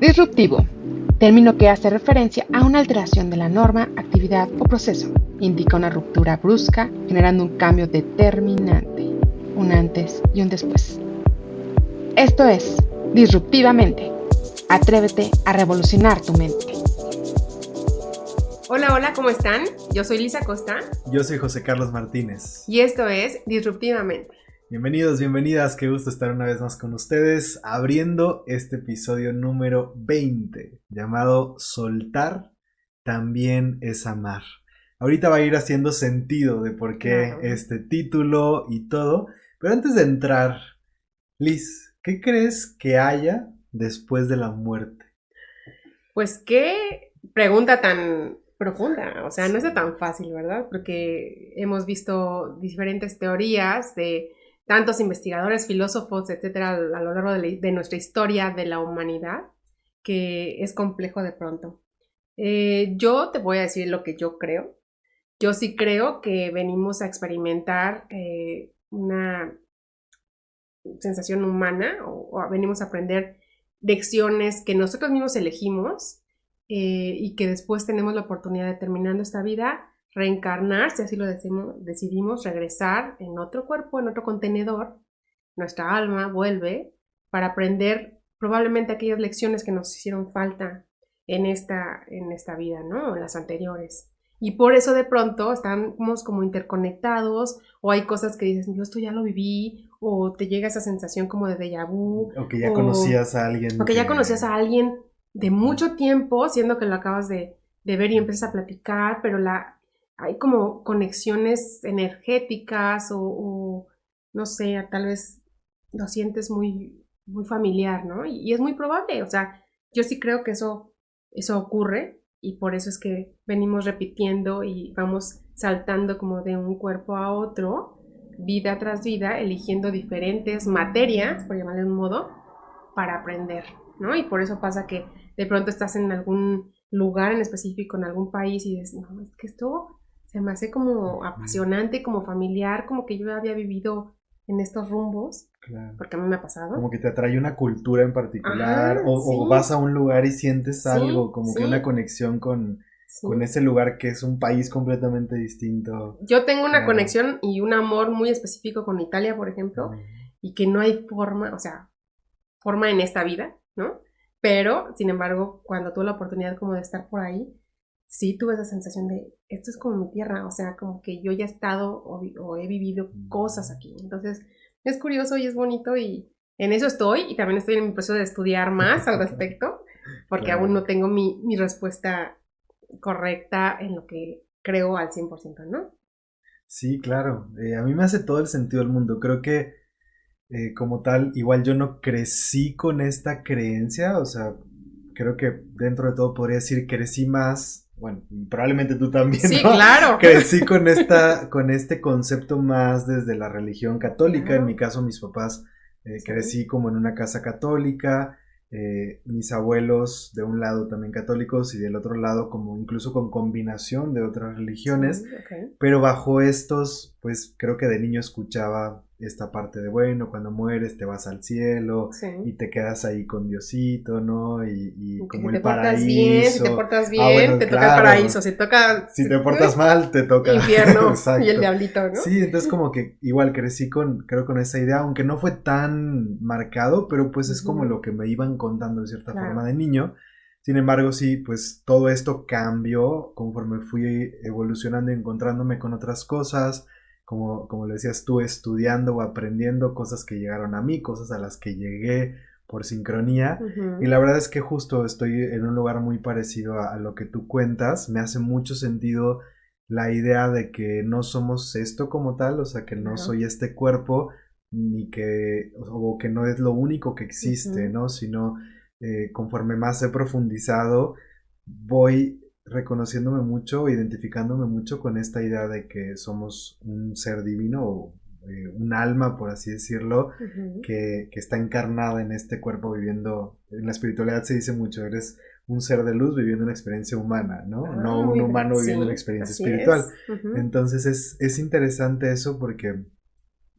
Disruptivo, término que hace referencia a una alteración de la norma, actividad o proceso. Indica una ruptura brusca, generando un cambio determinante, un antes y un después. Esto es Disruptivamente. Atrévete a revolucionar tu mente. Hola, ¿cómo están? Yo soy Lisa Costa. Yo soy José Carlos Martínez. Y esto es Disruptivamente. Bienvenidos, bienvenidas, qué gusto estar una vez más con ustedes, abriendo este episodio número 20, llamado Soltar también es amar. Ahorita va a ir haciendo sentido de por qué este título y todo, pero antes de entrar, Liz, ¿qué crees que haya después de la muerte? Pues qué pregunta tan profunda, o sea, no es tan fácil, ¿verdad? Porque hemos visto diferentes teorías de tantos investigadores, filósofos, etcétera, a lo largo de nuestra historia de la humanidad, que es complejo de pronto. Yo te voy a decir lo que yo creo. Yo sí creo que venimos a experimentar una sensación humana o venimos a aprender lecciones que nosotros mismos elegimos y que después tenemos la oportunidad de, terminando esta vida, reencarnar, si así lo decidimos, regresar en otro cuerpo, en otro contenedor. Nuestra alma vuelve para aprender probablemente aquellas lecciones que nos hicieron falta en esta vida, ¿no? En las anteriores. Y por eso de pronto estamos como interconectados, o hay cosas que dices, yo esto ya lo viví, o te llega esa sensación como de déjà vu. O que ya conocías a alguien. O que ya conocías a alguien de mucho tiempo, siendo que lo acabas de ver y empiezas a platicar, pero hay como conexiones energéticas o no sé, tal vez lo sientes muy, muy familiar, ¿no? Y es muy probable, o sea, yo sí creo que eso ocurre y por eso es que venimos repitiendo y vamos saltando como de un cuerpo a otro, vida tras vida, eligiendo diferentes materias, por llamarle de un modo, para aprender, ¿no? Y por eso pasa que de pronto estás en algún lugar en específico, en algún país, y dices, no, es que esto se me hace como apasionante, como familiar, como que yo había vivido en estos rumbos, claro, porque a mí me ha pasado. Como que te atrae una cultura en particular. Ajá, o vas a un lugar y sientes algo, como que una conexión con ese lugar que es un país completamente distinto. Yo tengo una conexión y un amor muy específico con Italia, por ejemplo, y que no hay forma, o sea, forma en esta vida, ¿no? Pero, sin embargo, cuando tuve la oportunidad como de estar por ahí, sí tuve esa sensación de, esto es como mi tierra, o sea, como que yo ya he estado o he vivido cosas aquí. Entonces, es curioso y es bonito y en eso estoy, y también estoy en mi proceso de estudiar más al respecto, porque claro, aún no tengo mi respuesta correcta en lo que creo al 100%, ¿no? Sí, claro. A mí me hace todo el sentido del mundo. Creo que como tal, igual yo no crecí con esta creencia, o sea, creo que dentro de todo podría decir crecí más, bueno, probablemente tú también, sí, ¿no? Claro. Crecí con este concepto más desde la religión católica. En mi caso mis papás crecí como en una casa católica, mis abuelos de un lado también católicos y del otro lado como incluso con combinación de otras religiones, pero bajo estos, pues creo que de niño escuchaba esta parte de, bueno, cuando mueres te vas al cielo y te quedas ahí con Diosito, ¿no? Y como el paraíso. Si te portas bien, te toca el paraíso. Si te portas mal, te toca infierno y el diablito, ¿no? Sí, entonces como que igual crecí creo con esa idea, aunque no fue tan marcado, pero pues es como lo que me iban contando de cierta forma de niño. Sin embargo, sí, pues todo esto cambió conforme fui evolucionando y encontrándome con otras cosas, como le decías tú, estudiando o aprendiendo cosas que llegaron a mí, cosas a las que llegué por sincronía. Y la verdad es que justo estoy en un lugar muy parecido a lo que tú cuentas. Me hace mucho sentido la idea de que no somos esto como tal, o sea, que no soy este cuerpo, ni o que no es lo único que existe, ¿no? Sino conforme más he profundizado, voy reconociéndome mucho, identificándome mucho con esta idea de que somos un ser divino o un alma, por así decirlo, que está encarnada en este cuerpo viviendo, en la espiritualidad se dice mucho, eres un ser de luz viviendo una experiencia humana, ¿no? No un humano viviendo una experiencia espiritual. Entonces es interesante eso porque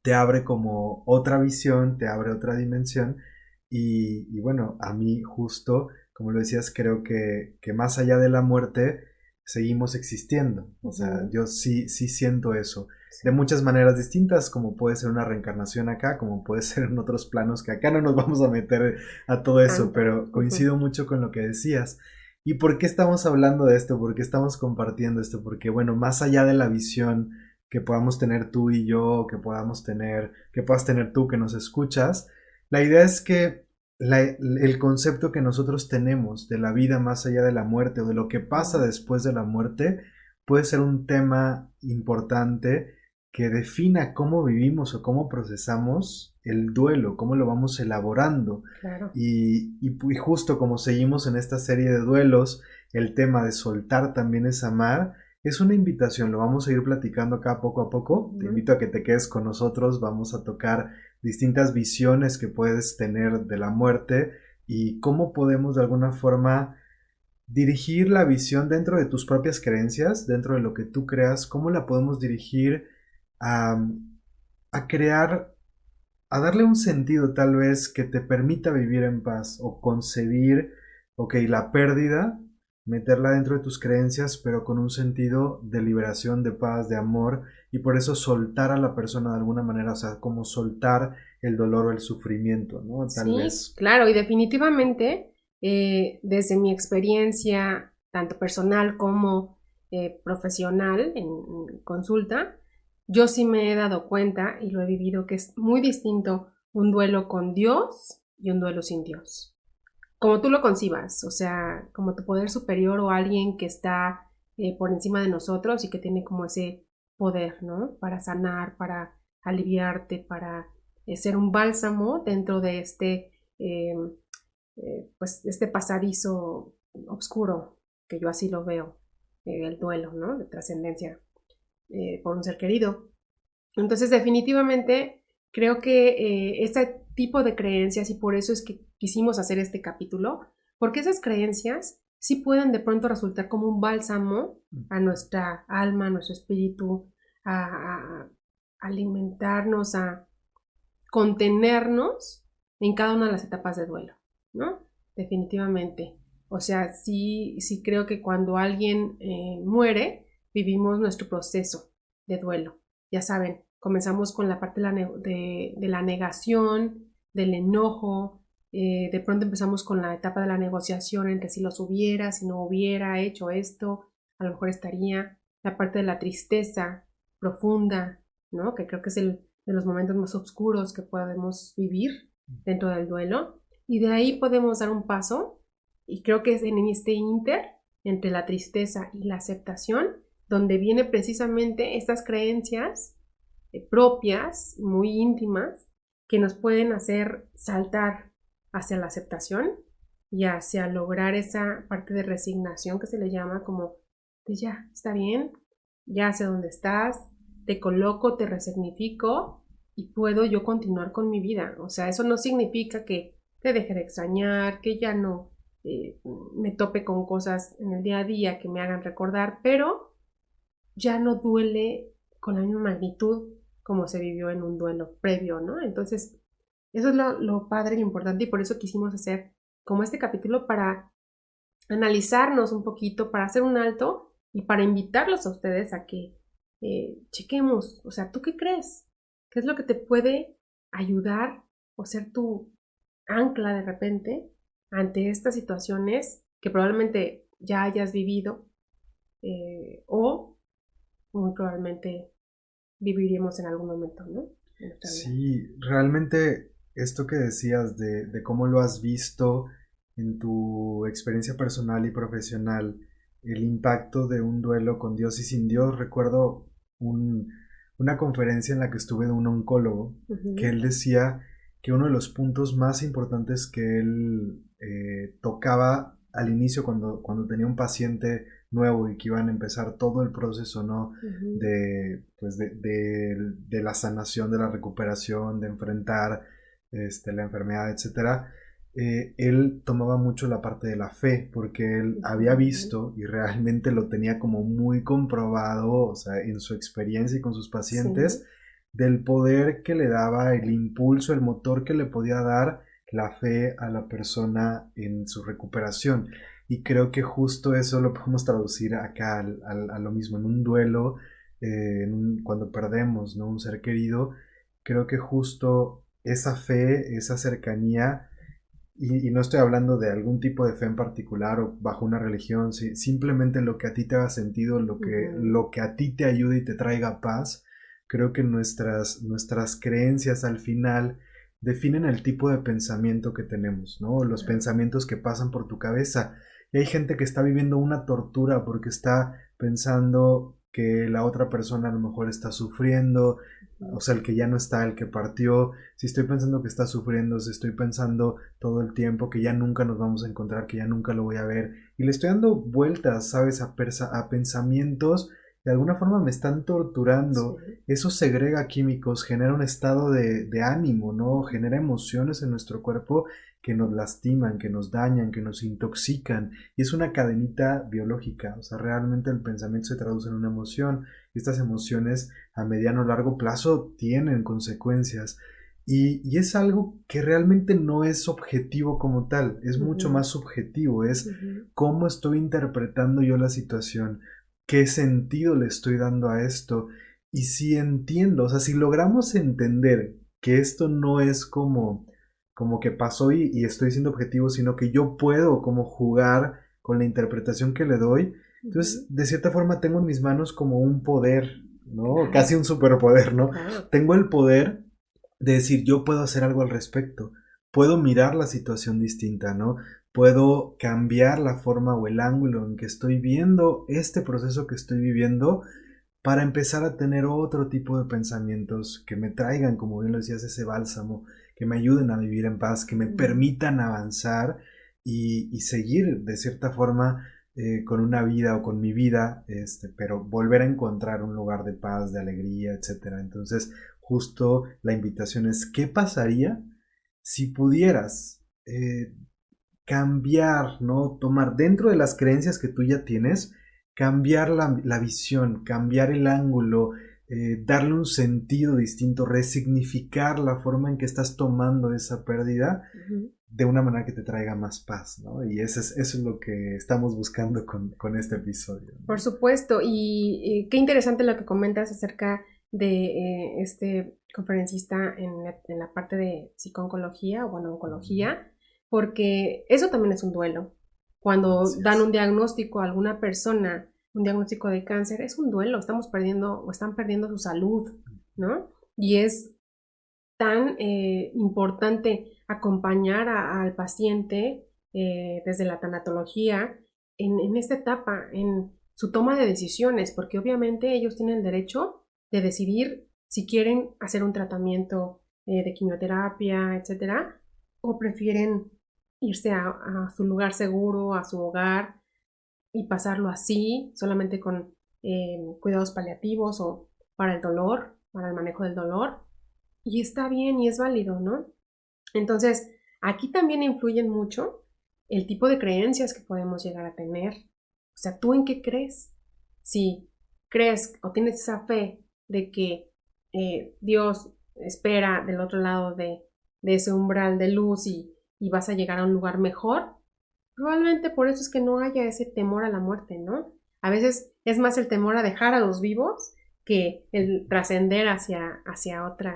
te abre como otra visión, te abre otra dimensión y bueno, a mí justo como lo decías, creo que más allá de la muerte seguimos existiendo. O sea, yo sí siento eso. De muchas maneras distintas, como puede ser una reencarnación acá, como puede ser en otros planos, que acá no nos vamos a meter a todo eso, pero coincido mucho con lo que decías. ¿Y por qué estamos hablando de esto? ¿Por qué estamos compartiendo esto? Porque, bueno, más allá de la visión que podamos tener tú y yo, que puedas tener tú que nos escuchas, la idea es que el concepto que nosotros tenemos de la vida más allá de la muerte o de lo que pasa después de la muerte puede ser un tema importante que defina cómo vivimos o cómo procesamos el duelo, cómo lo vamos elaborando. Claro. Y justo como seguimos en esta serie de duelos, el tema de soltar también es amar, es una invitación, lo vamos a ir platicando acá poco a poco. Te invito a que te quedes con nosotros, vamos a tocar distintas visiones que puedes tener de la muerte y cómo podemos de alguna forma dirigir la visión dentro de tus propias creencias, dentro de lo que tú creas, cómo la podemos dirigir a, a crear, a darle un sentido tal vez que te permita vivir en paz o concebir, ok, la pérdida, meterla dentro de tus creencias, pero con un sentido de liberación, de paz, de amor, y por eso soltar a la persona de alguna manera, o sea, como soltar el dolor o el sufrimiento, ¿no? Tal vez. Claro, y definitivamente, desde mi experiencia, tanto personal como profesional en consulta, yo sí me he dado cuenta y lo he vivido que es muy distinto un duelo con Dios y un duelo sin Dios. Como tú lo concibas, o sea, como tu poder superior o alguien que está por encima de nosotros y que tiene como ese poder, ¿no? Para sanar, para aliviarte, para ser un bálsamo dentro de pues este pasadizo oscuro, que yo así lo veo, el duelo, ¿no? De trascendencia por un ser querido. Entonces, definitivamente, creo que este tipo de creencias, y por eso es que quisimos hacer este capítulo, porque esas creencias sí pueden de pronto resultar como un bálsamo a nuestra alma, a nuestro espíritu, a alimentarnos, a contenernos en cada una de las etapas de duelo, ¿no? Definitivamente. O sea, sí creo que cuando alguien muere, vivimos nuestro proceso de duelo. Ya saben, comenzamos con la parte de la negación, del enojo, de pronto empezamos con la etapa de la negociación entre si los hubiera, si no hubiera hecho esto, a lo mejor estaría la parte de la tristeza profunda, ¿no? Que creo que es de los momentos más oscuros que podemos vivir dentro del duelo. Y de ahí podemos dar un paso, y creo que es en este inter entre la tristeza y la aceptación, donde viene precisamente estas creencias propias, muy íntimas, que nos pueden hacer saltar hacia la aceptación y hacia lograr esa parte de resignación que se le llama como de ya, está bien, ya sé dónde estás, te coloco, te resignifico y puedo yo continuar con mi vida. O sea, eso no significa que te deje de extrañar, que ya no me tope con cosas en el día a día que me hagan recordar, pero ya no duele con la misma magnitud como se vivió en un duelo previo, ¿no? Entonces, eso es lo padre y importante, y por eso quisimos hacer como este capítulo para analizarnos un poquito, para hacer un alto y para invitarlos a ustedes a que chequemos, o sea, ¿tú qué crees? ¿Qué es lo que te puede ayudar o ser tu ancla de repente ante estas situaciones que probablemente ya hayas vivido o muy probablemente viviríamos en algún momento, ¿no? Sí, realmente esto que decías de cómo lo has visto en tu experiencia personal y profesional, el impacto de un duelo con Dios y sin Dios, recuerdo una conferencia en la que estuve de un oncólogo, que él decía que uno de los puntos más importantes que él tocaba al inicio cuando tenía un paciente nuevo y que iban a empezar todo el proceso, ¿no? Pues de la sanación, de la recuperación, de enfrentar la enfermedad, etcétera. Él tomaba mucho la parte de la fe, porque él había visto y realmente lo tenía como muy comprobado, o sea, en su experiencia y con sus pacientes, del poder que le daba, el impulso, el motor que le podía dar la fe a la persona en su recuperación. Y creo que justo eso lo podemos traducir acá a lo mismo, en un duelo, cuando perdemos, ¿no?, un ser querido. Creo que justo esa fe, esa cercanía, y no estoy hablando de algún tipo de fe en particular o bajo una religión, simplemente lo que a ti te haga sentido, lo que a ti te ayude y te traiga paz. Creo que nuestras creencias al final definen el tipo de pensamiento que tenemos, ¿no? Los pensamientos que pasan por tu cabeza. Y hay gente que está viviendo una tortura porque está pensando que la otra persona a lo mejor está sufriendo, o sea, el que ya no está, el que partió. Si estoy pensando que está sufriendo, si estoy pensando todo el tiempo que ya nunca nos vamos a encontrar, que ya nunca lo voy a ver, y le estoy dando vueltas, ¿sabes?, a pensamientos, de alguna forma me están torturando. Sí. Eso segrega químicos, genera un estado de ánimo, ¿no? Genera emociones en nuestro cuerpo que nos lastiman, que nos dañan, que nos intoxican. Y es una cadenita biológica. O sea, realmente el pensamiento se traduce en una emoción. Y estas emociones a mediano o largo plazo tienen consecuencias. Y es algo que realmente no es objetivo como tal, es mucho más subjetivo, es cómo estoy interpretando yo la situación, qué sentido le estoy dando a esto. Y si entiendo, o sea, si logramos entender que esto no es como que pasó y estoy siendo objetivo, sino que yo puedo como jugar con la interpretación que le doy, entonces de cierta forma tengo en mis manos como un poder, ¿no? Casi un superpoder, ¿no? Tengo el poder de decir, yo puedo hacer algo al respecto, puedo mirar la situación distinta, ¿no? Puedo cambiar la forma o el ángulo en que estoy viendo este proceso que estoy viviendo para empezar a tener otro tipo de pensamientos que me traigan, como bien lo decías, ese bálsamo, que me ayuden a vivir en paz, que me permitan avanzar y seguir de cierta forma con una vida o con mi vida, pero volver a encontrar un lugar de paz, de alegría, etcétera. Entonces, justo la invitación es, ¿qué pasaría si pudieras cambiar, ¿no? Tomar dentro de las creencias que tú ya tienes, cambiar la visión, cambiar el ángulo, darle un sentido distinto, resignificar la forma en que estás tomando esa pérdida de una manera que te traiga más paz, ¿no? Y eso es lo que estamos buscando con este episodio, ¿no? Por supuesto, y qué interesante lo que comentas acerca de este conferencista en la parte de psicooncología o bueno, oncología, porque eso también es un duelo. Cuando dan un diagnóstico a alguna persona, un diagnóstico de cáncer, es un duelo, estamos perdiendo o están perdiendo su salud, ¿no? Y es tan importante acompañar al paciente desde la tanatología en esta etapa, en su toma de decisiones, porque obviamente ellos tienen el derecho de decidir si quieren hacer un tratamiento de quimioterapia, etcétera, o prefieren irse a su lugar seguro, a su hogar y pasarlo así, solamente con cuidados paliativos o para el dolor, para el manejo del dolor. Y está bien y es válido, ¿no? Entonces, aquí también influyen mucho el tipo de creencias que podemos llegar a tener. O sea, ¿tú en qué crees? Si crees o tienes esa fe de que Dios espera del otro lado de ese umbral de luz y vas a llegar a un lugar mejor, probablemente por eso es que no haya ese temor a la muerte, ¿no? A veces es más el temor a dejar a los vivos que el trascender hacia otro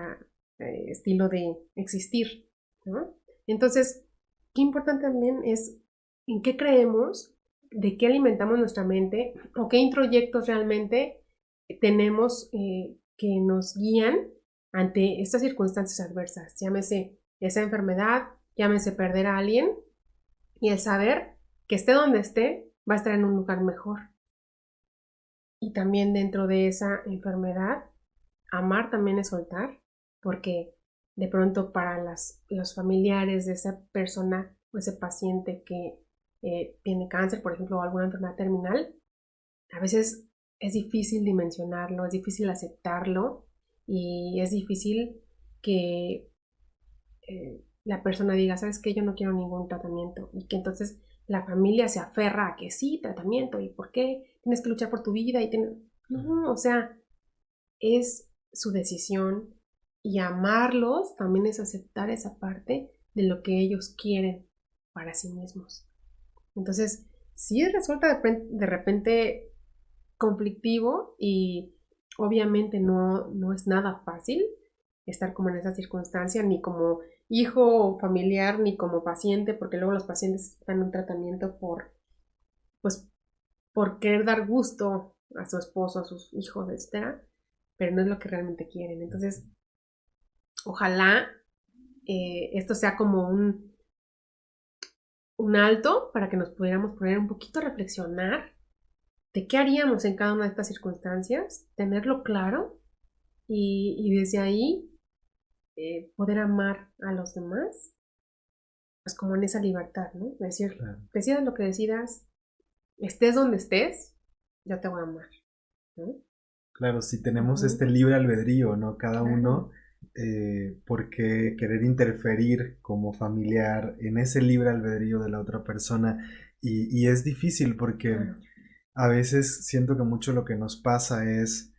estilo de existir, ¿no? Entonces, qué importante también es en qué creemos, de qué alimentamos nuestra mente o qué introyectos realmente tenemos que nos guían ante estas circunstancias adversas, llámese esa enfermedad, llámese perder a alguien, y el saber que esté donde esté, va a estar en un lugar mejor. Y también dentro de esa enfermedad, amar también es soltar, porque de pronto para los familiares de esa persona o ese paciente que tiene cáncer, por ejemplo, o alguna enfermedad terminal, a veces es difícil dimensionarlo, es difícil aceptarlo y es difícil que la persona diga, ¿sabes qué? Yo no quiero ningún tratamiento. Y que entonces la familia se aferra a que sí, tratamiento, ¿y por qué? Tienes que luchar por tu vida. No, o sea, es su decisión y amarlos también es aceptar esa parte de lo que ellos quieren para sí mismos. Entonces, sí resulta de repente conflictivo y obviamente no es nada fácil estar como en esa circunstancia, ni como hijo familiar, ni como paciente, porque luego los pacientes están en un tratamiento pues, por querer dar gusto a su esposo, a sus hijos, etc. Pero no es lo que realmente quieren. Entonces, ojalá esto sea como un alto para que nos pudiéramos poner un poquito a reflexionar de qué haríamos en cada una de estas circunstancias, tenerlo claro y desde ahí poder amar a los demás, pues como en esa libertad, ¿no? Es decir, claro, decidas lo que decidas, estés donde estés, yo te voy a amar, ¿no? Claro, si tenemos este libre albedrío, ¿no? Cada uno, ¿por qué querer interferir como familiar en ese libre albedrío de la otra persona? Y es difícil porque a veces siento que mucho lo que nos pasa es,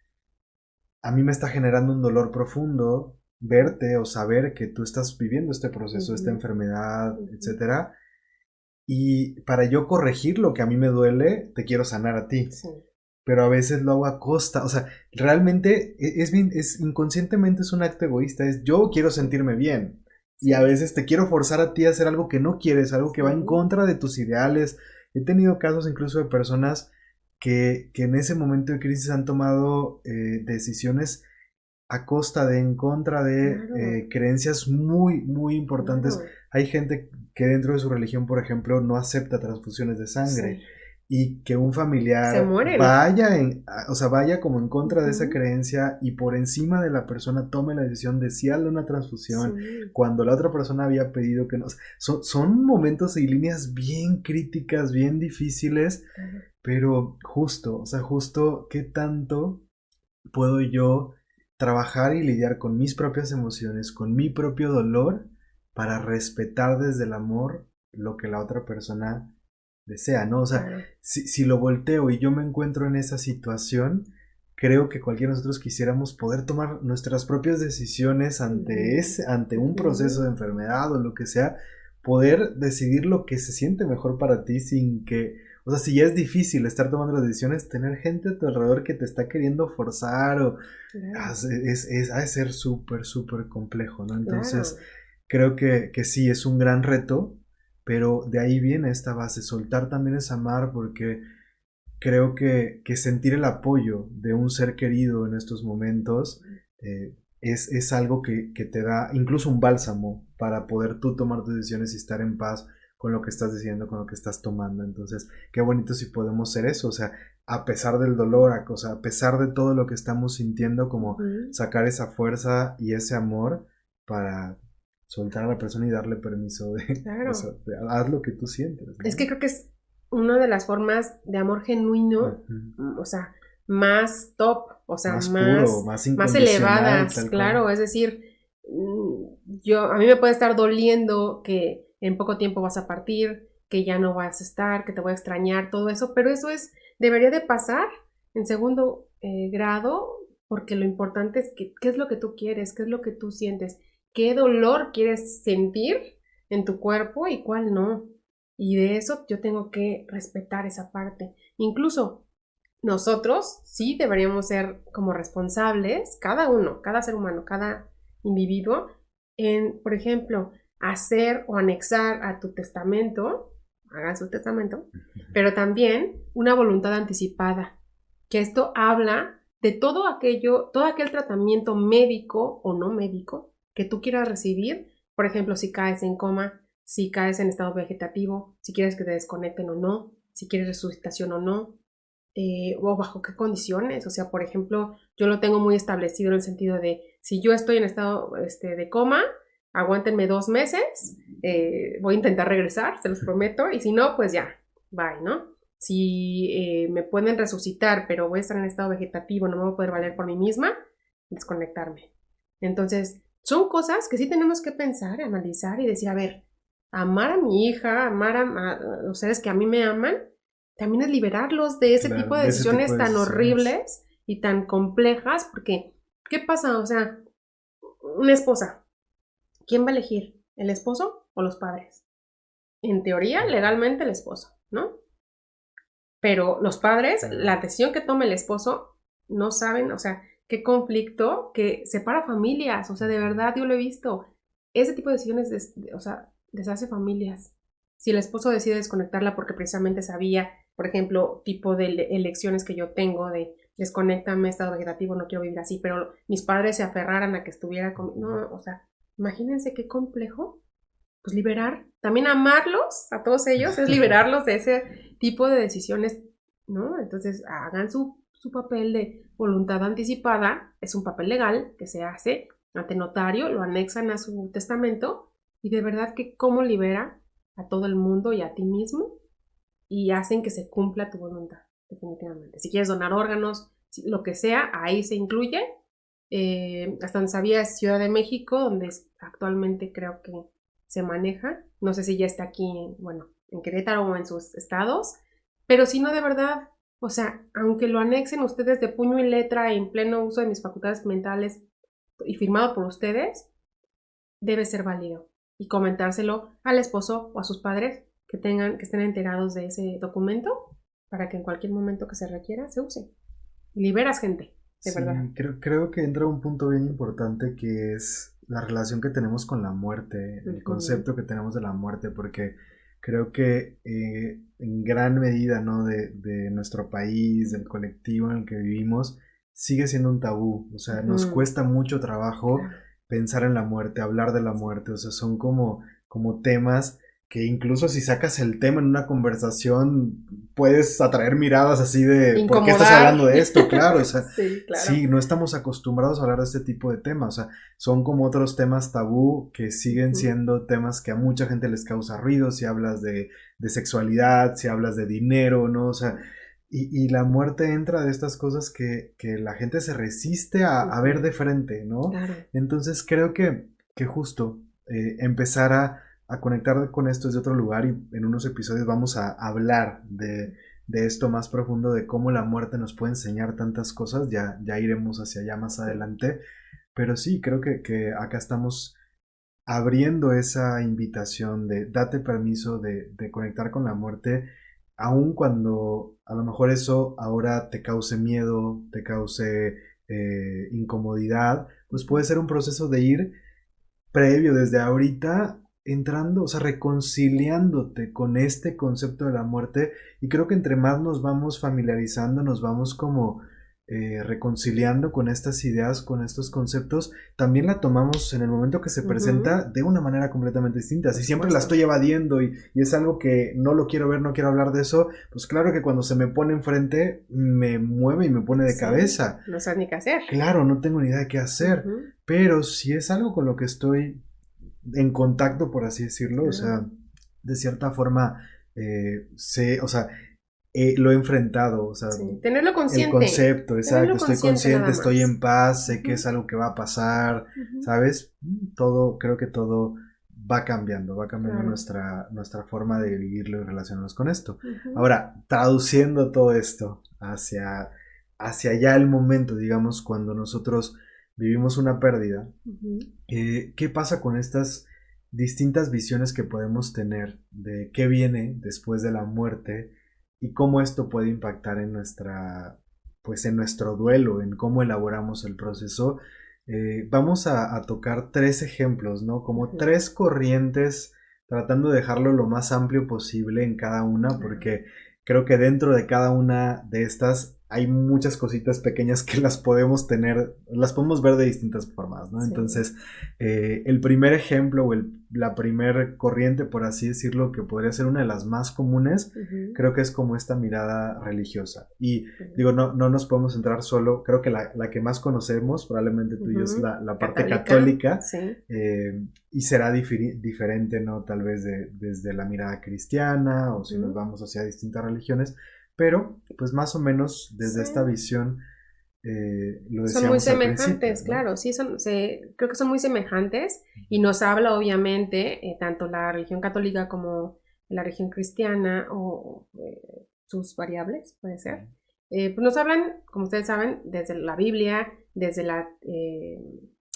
a mí me está generando un dolor profundo verte o saber que tú estás viviendo este proceso, esta enfermedad, etcétera, y para yo corregir lo que a mí me duele, te quiero sanar a ti. Sí. Pero a veces lo hago a costa, o sea, realmente es inconscientemente es un acto egoísta, es yo quiero sentirme bien, sí, y a veces te quiero forzar a ti a hacer algo que no quieres, algo que va en contra de tus ideales. He tenido casos incluso de personas que en ese momento de crisis han tomado decisiones a costa de, en contra de creencias muy, muy importantes. Hay gente que dentro de su religión, por ejemplo, no acepta transfusiones de sangre. Sí. Y que un familiar vaya como en contra de esa creencia y por encima de la persona tome la decisión de si darle una transfusión, cuando la otra persona había pedido que no. Son momentos y líneas bien críticas, bien difíciles, pero justo qué tanto puedo yo trabajar y lidiar con mis propias emociones, con mi propio dolor, para respetar desde el amor lo que la otra persona desea, ¿no? O sea, si lo volteo y yo me encuentro en esa situación, creo que cualquiera de nosotros quisiéramos poder tomar nuestras propias decisiones ante un proceso de enfermedad o lo que sea, poder decidir lo que se siente mejor para ti sin que, o sea, si ya es difícil estar tomando las decisiones, tener gente a tu alrededor que te está queriendo forzar o ha de ser súper, súper complejo, ¿no? Entonces, creo que sí, es un gran reto. Pero de ahí viene esta base, soltar también es amar, porque creo que sentir el apoyo de un ser querido en estos momentos es algo que te da incluso un bálsamo para poder tú tomar tus decisiones y estar en paz con lo que estás diciendo, con lo que estás tomando. Entonces, qué bonito si podemos ser eso, o sea, a pesar del dolor, a pesar de todo lo que estamos sintiendo, como sacar esa fuerza y ese amor para soltar a la persona y darle permiso de haz lo que tú sientes, ¿no? Es que creo que es una de las formas de amor genuino, o sea, más top, o sea, más puro, más elevadas, claro, es decir, a mí me puede estar doliendo que en poco tiempo vas a partir, que ya no vas a estar, que te voy a extrañar, todo eso, pero eso debería de pasar en segundo grado, porque lo importante es qué es lo que tú quieres, qué es lo que tú sientes, qué dolor quieres sentir en tu cuerpo y cuál no. Y de eso yo tengo que respetar esa parte. Incluso nosotros sí deberíamos ser como responsables, cada uno, cada ser humano, cada individuo, en, por ejemplo, hacer o anexar a tu testamento, hagan su testamento, pero también una voluntad anticipada, que esto habla de todo aquel tratamiento médico o no médico que tú quieras recibir, por ejemplo, si caes en coma, si caes en estado vegetativo, si quieres que te desconecten o no, si quieres resucitación o no, o bajo qué condiciones. O sea, por ejemplo, yo lo tengo muy establecido en el sentido de, si yo estoy en estado de coma, aguántenme 2 meses, voy a intentar regresar, se los prometo, y si no, pues ya, bye, ¿no? Si me pueden resucitar, pero voy a estar en estado vegetativo, no me voy a poder valer por mí misma, desconectarme. Entonces, son cosas que sí tenemos que pensar, analizar y decir, a ver, amar a mi hija, amar a los seres que a mí me aman, también es liberarlos de ese tipo de decisiones tan horribles y tan complejas, porque, ¿qué pasa? O sea, una esposa, ¿quién va a elegir? ¿El esposo o los padres. En teoría, legalmente el esposo, ¿no? Pero los padres, la decisión que tome el esposo, no saben, o sea, qué conflicto que separa familias, o sea, de verdad yo lo he visto. Ese tipo de decisiones, o sea, deshace familias. Si el esposo decide desconectarla porque precisamente sabía, por ejemplo, tipo de elecciones que yo tengo de desconéctame, estado vegetativo, no quiero vivir así, pero mis padres se aferraran a que estuviera con... No, o sea, imagínense qué complejo. Pues liberar, también amarlos a todos ellos, es liberarlos de ese tipo de decisiones, ¿no? Entonces hagan su papel de voluntad anticipada, es un papel legal que se hace ante notario, lo anexan a su testamento y de verdad que cómo libera a todo el mundo y a ti mismo y hacen que se cumpla tu voluntad, definitivamente. Si quieres donar órganos, lo que sea, ahí se incluye. Hasta donde sabía es Ciudad de México, donde actualmente creo que se maneja, no sé si ya está aquí, bueno, en Querétaro o en sus estados, pero si no, de verdad, o sea, aunque lo anexen ustedes de puño y letra en pleno uso de mis facultades mentales y firmado por ustedes, debe ser válido y comentárselo al esposo o a sus padres que estén enterados de ese documento para que en cualquier momento que se requiera se use. Liberas gente, de verdad. Creo que entra un punto bien importante que es la relación que tenemos con la muerte, el concepto que tenemos de la muerte, porque creo que en gran medida, ¿no? de nuestro país, del colectivo en el que vivimos, sigue siendo un tabú, o sea, nos cuesta mucho trabajo pensar en la muerte, hablar de la muerte, o sea, son como temas que incluso si sacas el tema en una conversación puedes atraer miradas así de incomodar. ¿Por qué estás hablando de esto? Claro, o sea, sí, claro. Sí, no estamos acostumbrados a hablar de este tipo de temas, o sea, son como otros temas tabú que siguen siendo temas que a mucha gente les causa ruido, si hablas de sexualidad, si hablas de dinero, ¿no? O sea, y la muerte entra de estas cosas que la gente se resiste a ver de frente, ¿no? Claro. Entonces creo que justo empezar a conectar con esto desde otro lugar y en unos episodios vamos a hablar de esto más profundo, de cómo la muerte nos puede enseñar tantas cosas, ya iremos hacia allá más adelante, pero sí, creo que acá estamos abriendo esa invitación de date permiso de conectar con la muerte, aun cuando a lo mejor eso ahora te cause miedo, te cause incomodidad, pues puede ser un proceso de ir previo desde ahorita entrando, o sea, reconciliándote con este concepto de la muerte y creo que entre más nos vamos familiarizando, nos vamos como reconciliando con estas ideas, con estos conceptos, también la tomamos en el momento que se presenta de una manera completamente distinta. Si siempre la estoy evadiendo y es algo que no lo quiero ver, no quiero hablar de eso, pues claro que cuando se me pone enfrente me mueve y me pone de cabeza. No sabes ni qué hacer. Claro, no tengo ni idea de qué hacer, pero si es algo con lo que estoy en contacto, por así decirlo, o sea, de cierta forma lo he enfrentado, o sea, tenerlo consciente. El concepto, exacto, estoy consciente, estoy en paz, sé que es algo que va a pasar, ¿sabes? Creo que todo va cambiando nuestra forma de vivirlo y relacionarnos con esto. Ahora, traduciendo todo esto hacia ya el momento, digamos, cuando nosotros vivimos una pérdida, ¿qué pasa con estas distintas visiones que podemos tener de qué viene después de la muerte y cómo esto puede impactar en en nuestro duelo, en cómo elaboramos el proceso? Vamos a tocar 3 ejemplos, ¿no? Como 3 corrientes, tratando de dejarlo lo más amplio posible en cada una, porque creo que dentro de cada una de estas hay muchas cositas pequeñas que las podemos ver de distintas formas, ¿no? Sí. Entonces, el primer ejemplo o la primer corriente, por así decirlo, que podría ser una de las más comunes, creo que es como esta mirada religiosa. Y digo, no nos podemos centrar solo, creo que la que más conocemos, probablemente tú y yo, es la parte católica, sí. Y será diferente, ¿no? Tal vez desde la mirada cristiana o si nos vamos hacia distintas religiones. Pero, pues más o menos desde esta visión, lo decíamos son muy semejantes, ¿no? claro, sí, creo que son muy semejantes y nos habla obviamente tanto la religión católica como la religión cristiana o sus variables, puede ser. Pues nos hablan, como ustedes saben, desde la Biblia, desde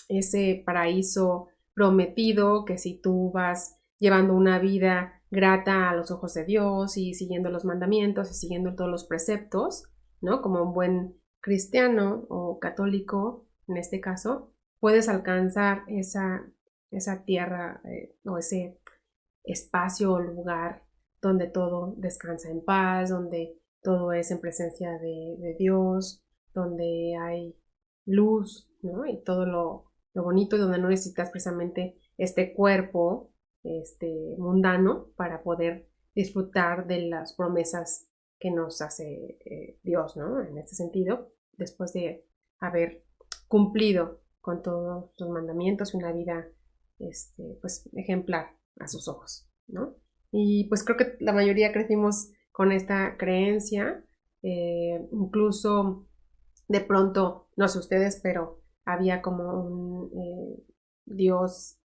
ese paraíso prometido, que si tú vas llevando una vida grata a los ojos de Dios y siguiendo los mandamientos y siguiendo todos los preceptos, ¿no? Como un buen cristiano o católico, en este caso, puedes alcanzar esa tierra o ese espacio o lugar donde todo descansa en paz, donde todo es en presencia de Dios, donde hay luz, ¿no? Y todo lo bonito, y donde no necesitas precisamente este cuerpo mundano para poder disfrutar de las promesas que nos hace Dios, ¿no? En este sentido, después de haber cumplido con todos los mandamientos, una vida pues ejemplar a sus ojos, ¿no? Y pues creo que la mayoría crecimos con esta creencia, incluso de pronto, no sé ustedes, pero había como un Dios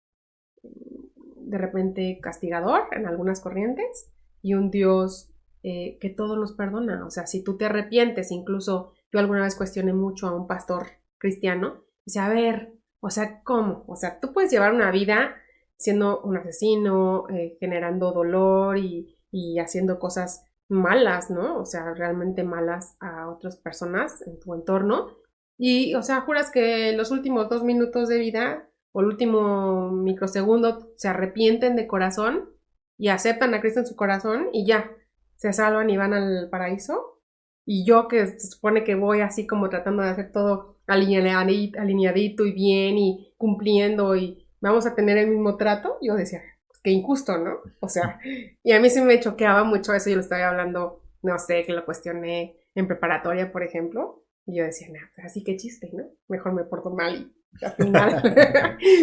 de repente castigador en algunas corrientes y un Dios que todo nos perdona. O sea, si tú te arrepientes, incluso yo alguna vez cuestioné mucho a un pastor cristiano, dice, a ver, o sea, ¿cómo? O sea, tú puedes llevar una vida siendo un asesino, generando dolor y haciendo cosas malas, ¿no? O sea, realmente malas a otras personas en tu entorno. Y, o sea, juras que los últimos 2 minutos de vida o el último microsegundo se arrepienten de corazón y aceptan a Cristo en su corazón y ya, se salvan y van al paraíso. Y yo que se supone que voy así como tratando de hacer todo alineadito y bien y cumpliendo y vamos a tener el mismo trato, yo decía, pues, qué injusto, ¿no? O sea, y a mí sí me choqueaba mucho eso, yo lo estaba hablando, no sé, que lo cuestioné en preparatoria, por ejemplo, y yo decía, nah, pues así que chiste, ¿no? Mejor me porto mal y al final.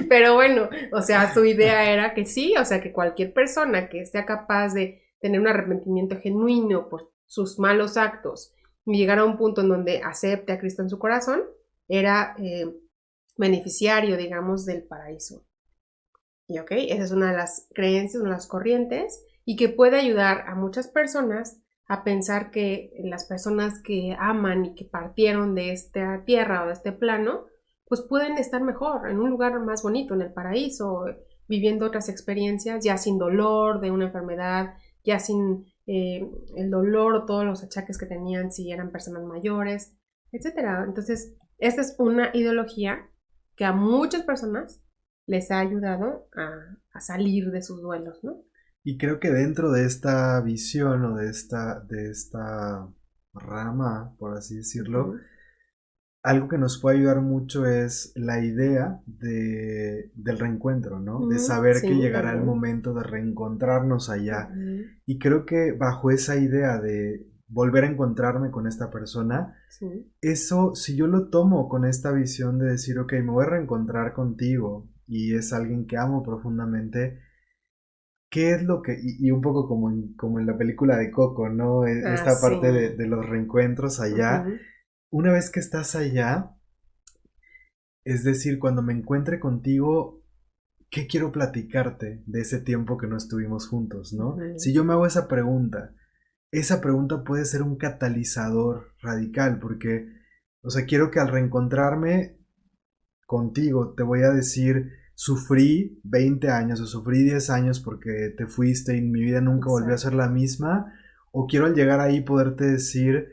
Pero bueno, o sea, su idea era que sí, o sea, que cualquier persona que sea capaz de tener un arrepentimiento genuino por sus malos actos y llegar a un punto en donde acepte a Cristo en su corazón, era beneficiario, digamos, del paraíso. Y ok, esa es una de las creencias, una de las corrientes, y que puede ayudar a muchas personas a pensar que las personas que aman y que partieron de esta tierra o de este plano, pues pueden estar mejor, en un lugar más bonito, en el paraíso, viviendo otras experiencias, ya sin dolor de una enfermedad, ya sin el dolor o todos los achaques que tenían si eran personas mayores, etcétera. Entonces, esta es una ideología que a muchas personas les ha ayudado a salir de sus duelos, ¿no? Y creo que dentro de esta visión o de esta rama, por así decirlo, Uh-huh. algo que nos puede ayudar mucho es la idea del reencuentro, ¿no? De saber que Sí, llegará el también. momento de reencontrarnos allá. Uh-huh. Y creo que bajo esa idea de volver a encontrarme con esta persona, Sí. eso, si yo lo tomo con esta visión de decir, ok, me voy a reencontrar contigo y es alguien que amo profundamente, ¿qué es lo que, y un poco como en la película de Coco, ¿no? Esta Sí. parte de los reencuentros allá, Uh-huh. una vez que estás allá, es decir, cuando me encuentre contigo, ¿qué quiero platicarte de ese tiempo que no estuvimos juntos, ¿no? Uh-huh. Si yo me hago esa pregunta puede ser un catalizador radical, porque, o sea, quiero que al reencontrarme contigo te voy a decir, sufrí 20 años o sufrí 10 años porque te fuiste y mi vida nunca volvió a ser la misma, o quiero al llegar ahí poderte decir,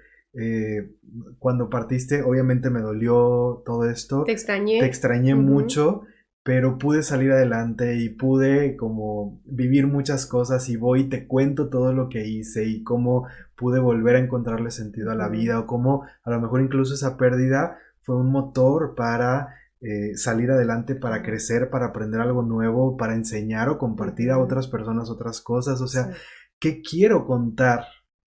cuando partiste, obviamente me dolió todo esto, Te extrañé. te extrañé Uh-huh. mucho, pero pude salir adelante y pude como vivir muchas cosas y voy y te cuento todo lo que hice y cómo pude volver a encontrarle sentido a la vida o cómo a lo mejor incluso esa pérdida fue un motor para salir adelante, para crecer, para aprender algo nuevo, para enseñar o compartir a otras personas otras cosas. O sea, ¿qué quiero contar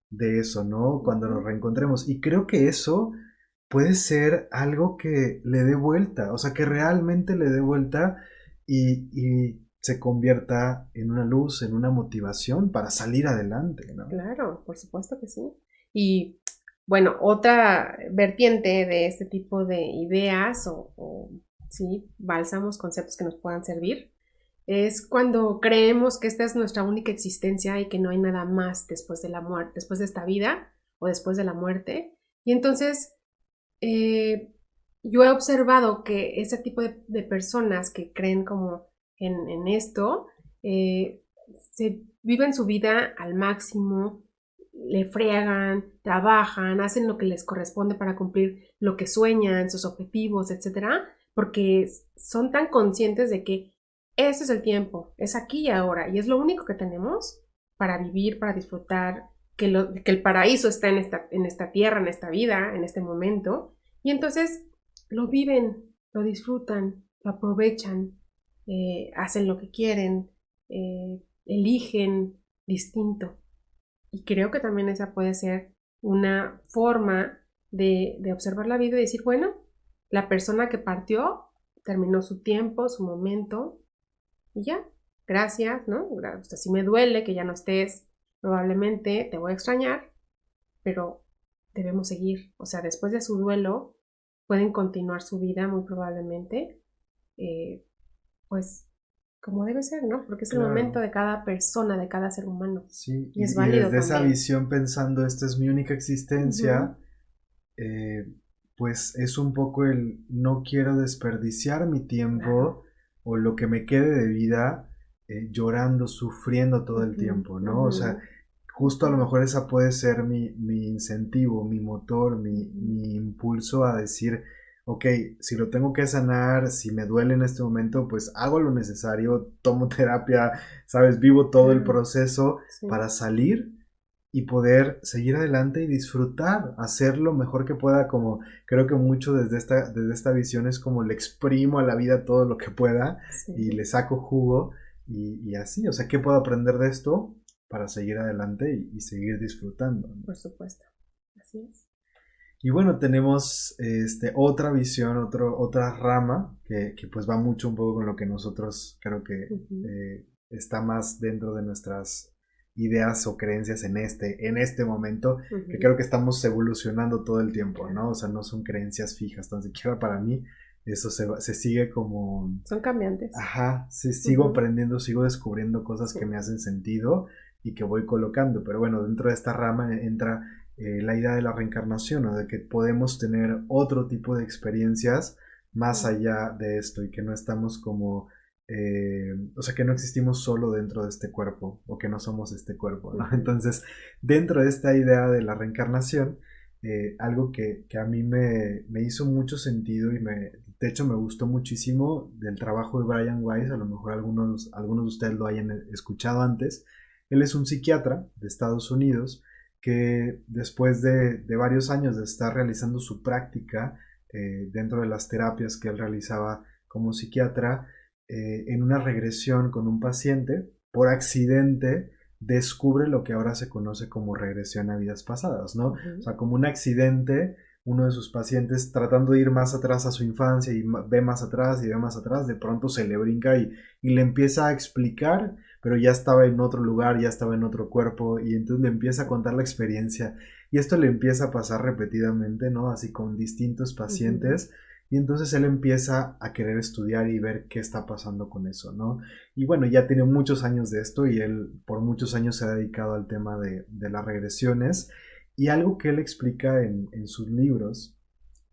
de eso, no? Cuando nos reencontremos. Y creo que eso puede ser algo que le dé vuelta, o sea, que realmente le dé vuelta y se convierta en una luz, en una motivación para salir adelante, ¿no? Claro, por supuesto que sí. Y bueno, otra vertiente de este tipo de ideas o sí, bálsamos, conceptos que nos puedan servir, es cuando creemos que esta es nuestra única existencia y que no hay nada más después de la muerte, después de esta vida o después de la muerte. Y entonces yo he observado que ese tipo de personas que creen como en esto, se viven su vida al máximo, le friegan, trabajan, hacen lo que les corresponde para cumplir lo que sueñan, sus objetivos, etcétera, porque son tan conscientes de que ese es el tiempo, es aquí y ahora, y es lo único que tenemos para vivir, para disfrutar, que el paraíso está en esta tierra, en esta vida, en este momento, y entonces lo viven, lo disfrutan, lo aprovechan, hacen lo que quieren, eligen distinto. Y creo que también esa puede ser una forma de observar la vida y decir, bueno, la persona que partió terminó su tiempo, su momento, y ya, gracias, ¿no? O sea, si me duele que ya no estés, probablemente te voy a extrañar, pero debemos seguir. O sea, después de su duelo, pueden continuar su vida muy probablemente, pues como debe ser, ¿no? Porque es el momento de cada persona, de cada ser humano. Sí, y es válido desde también. esa visión pensando, esta es mi única existencia, pues es un poco el no quiero desperdiciar mi tiempo o lo que me quede de vida llorando, sufriendo todo el tiempo, ¿no? O sea, justo a lo mejor esa puede ser mi incentivo, mi motor, mi impulso a decir, ok, si lo tengo que sanar, si me duele en este momento, pues hago lo necesario, tomo terapia, ¿sabes? Vivo todo el proceso para salir y poder seguir adelante y disfrutar, hacer lo mejor que pueda, como creo que mucho desde esta visión es como le exprimo a la vida todo lo que pueda y le saco jugo y así, o sea, ¿qué puedo aprender de esto para seguir adelante y seguir disfrutando? Por supuesto, así es. Y bueno, tenemos otra visión, otra rama que pues va mucho un poco con lo que nosotros creo que está más dentro de nuestras ideas o creencias en este momento, que creo que estamos evolucionando todo el tiempo, ¿no? O sea, no son creencias fijas, tan siquiera para mí, eso se sigue como... Son cambiantes. Ajá, sigo aprendiendo, sigo descubriendo cosas que me hacen sentido y que voy colocando, pero bueno, dentro de esta rama entra la idea de la reencarnación, ¿no? De que podemos tener otro tipo de experiencias más allá de esto y que no estamos como... o sea, que no existimos solo dentro de este cuerpo o que no somos este cuerpo, ¿no? Entonces, dentro de esta idea de la reencarnación, algo que a mí me hizo mucho sentido y de hecho me gustó muchísimo del trabajo de Brian Weiss, a lo mejor algunos de ustedes lo hayan escuchado antes. Él es un psiquiatra de Estados Unidos que después de varios años de estar realizando su práctica dentro de las terapias que él realizaba como psiquiatra, en una regresión con un paciente, por accidente descubre lo que ahora se conoce como regresión a vidas pasadas, ¿no? O sea, como un accidente, uno de sus pacientes tratando de ir más atrás a su infancia y ve más atrás y ve más atrás, de pronto se le brinca y le empieza a explicar, pero ya estaba en otro lugar, ya estaba en otro cuerpo y entonces le empieza a contar la experiencia y esto le empieza a pasar repetidamente, ¿no? Así con distintos pacientes. Y entonces él empieza a querer estudiar y ver qué está pasando con eso, ¿no? Y bueno, ya tiene muchos años de esto y él por muchos años se ha dedicado al tema de las regresiones. Y algo que él explica en sus libros,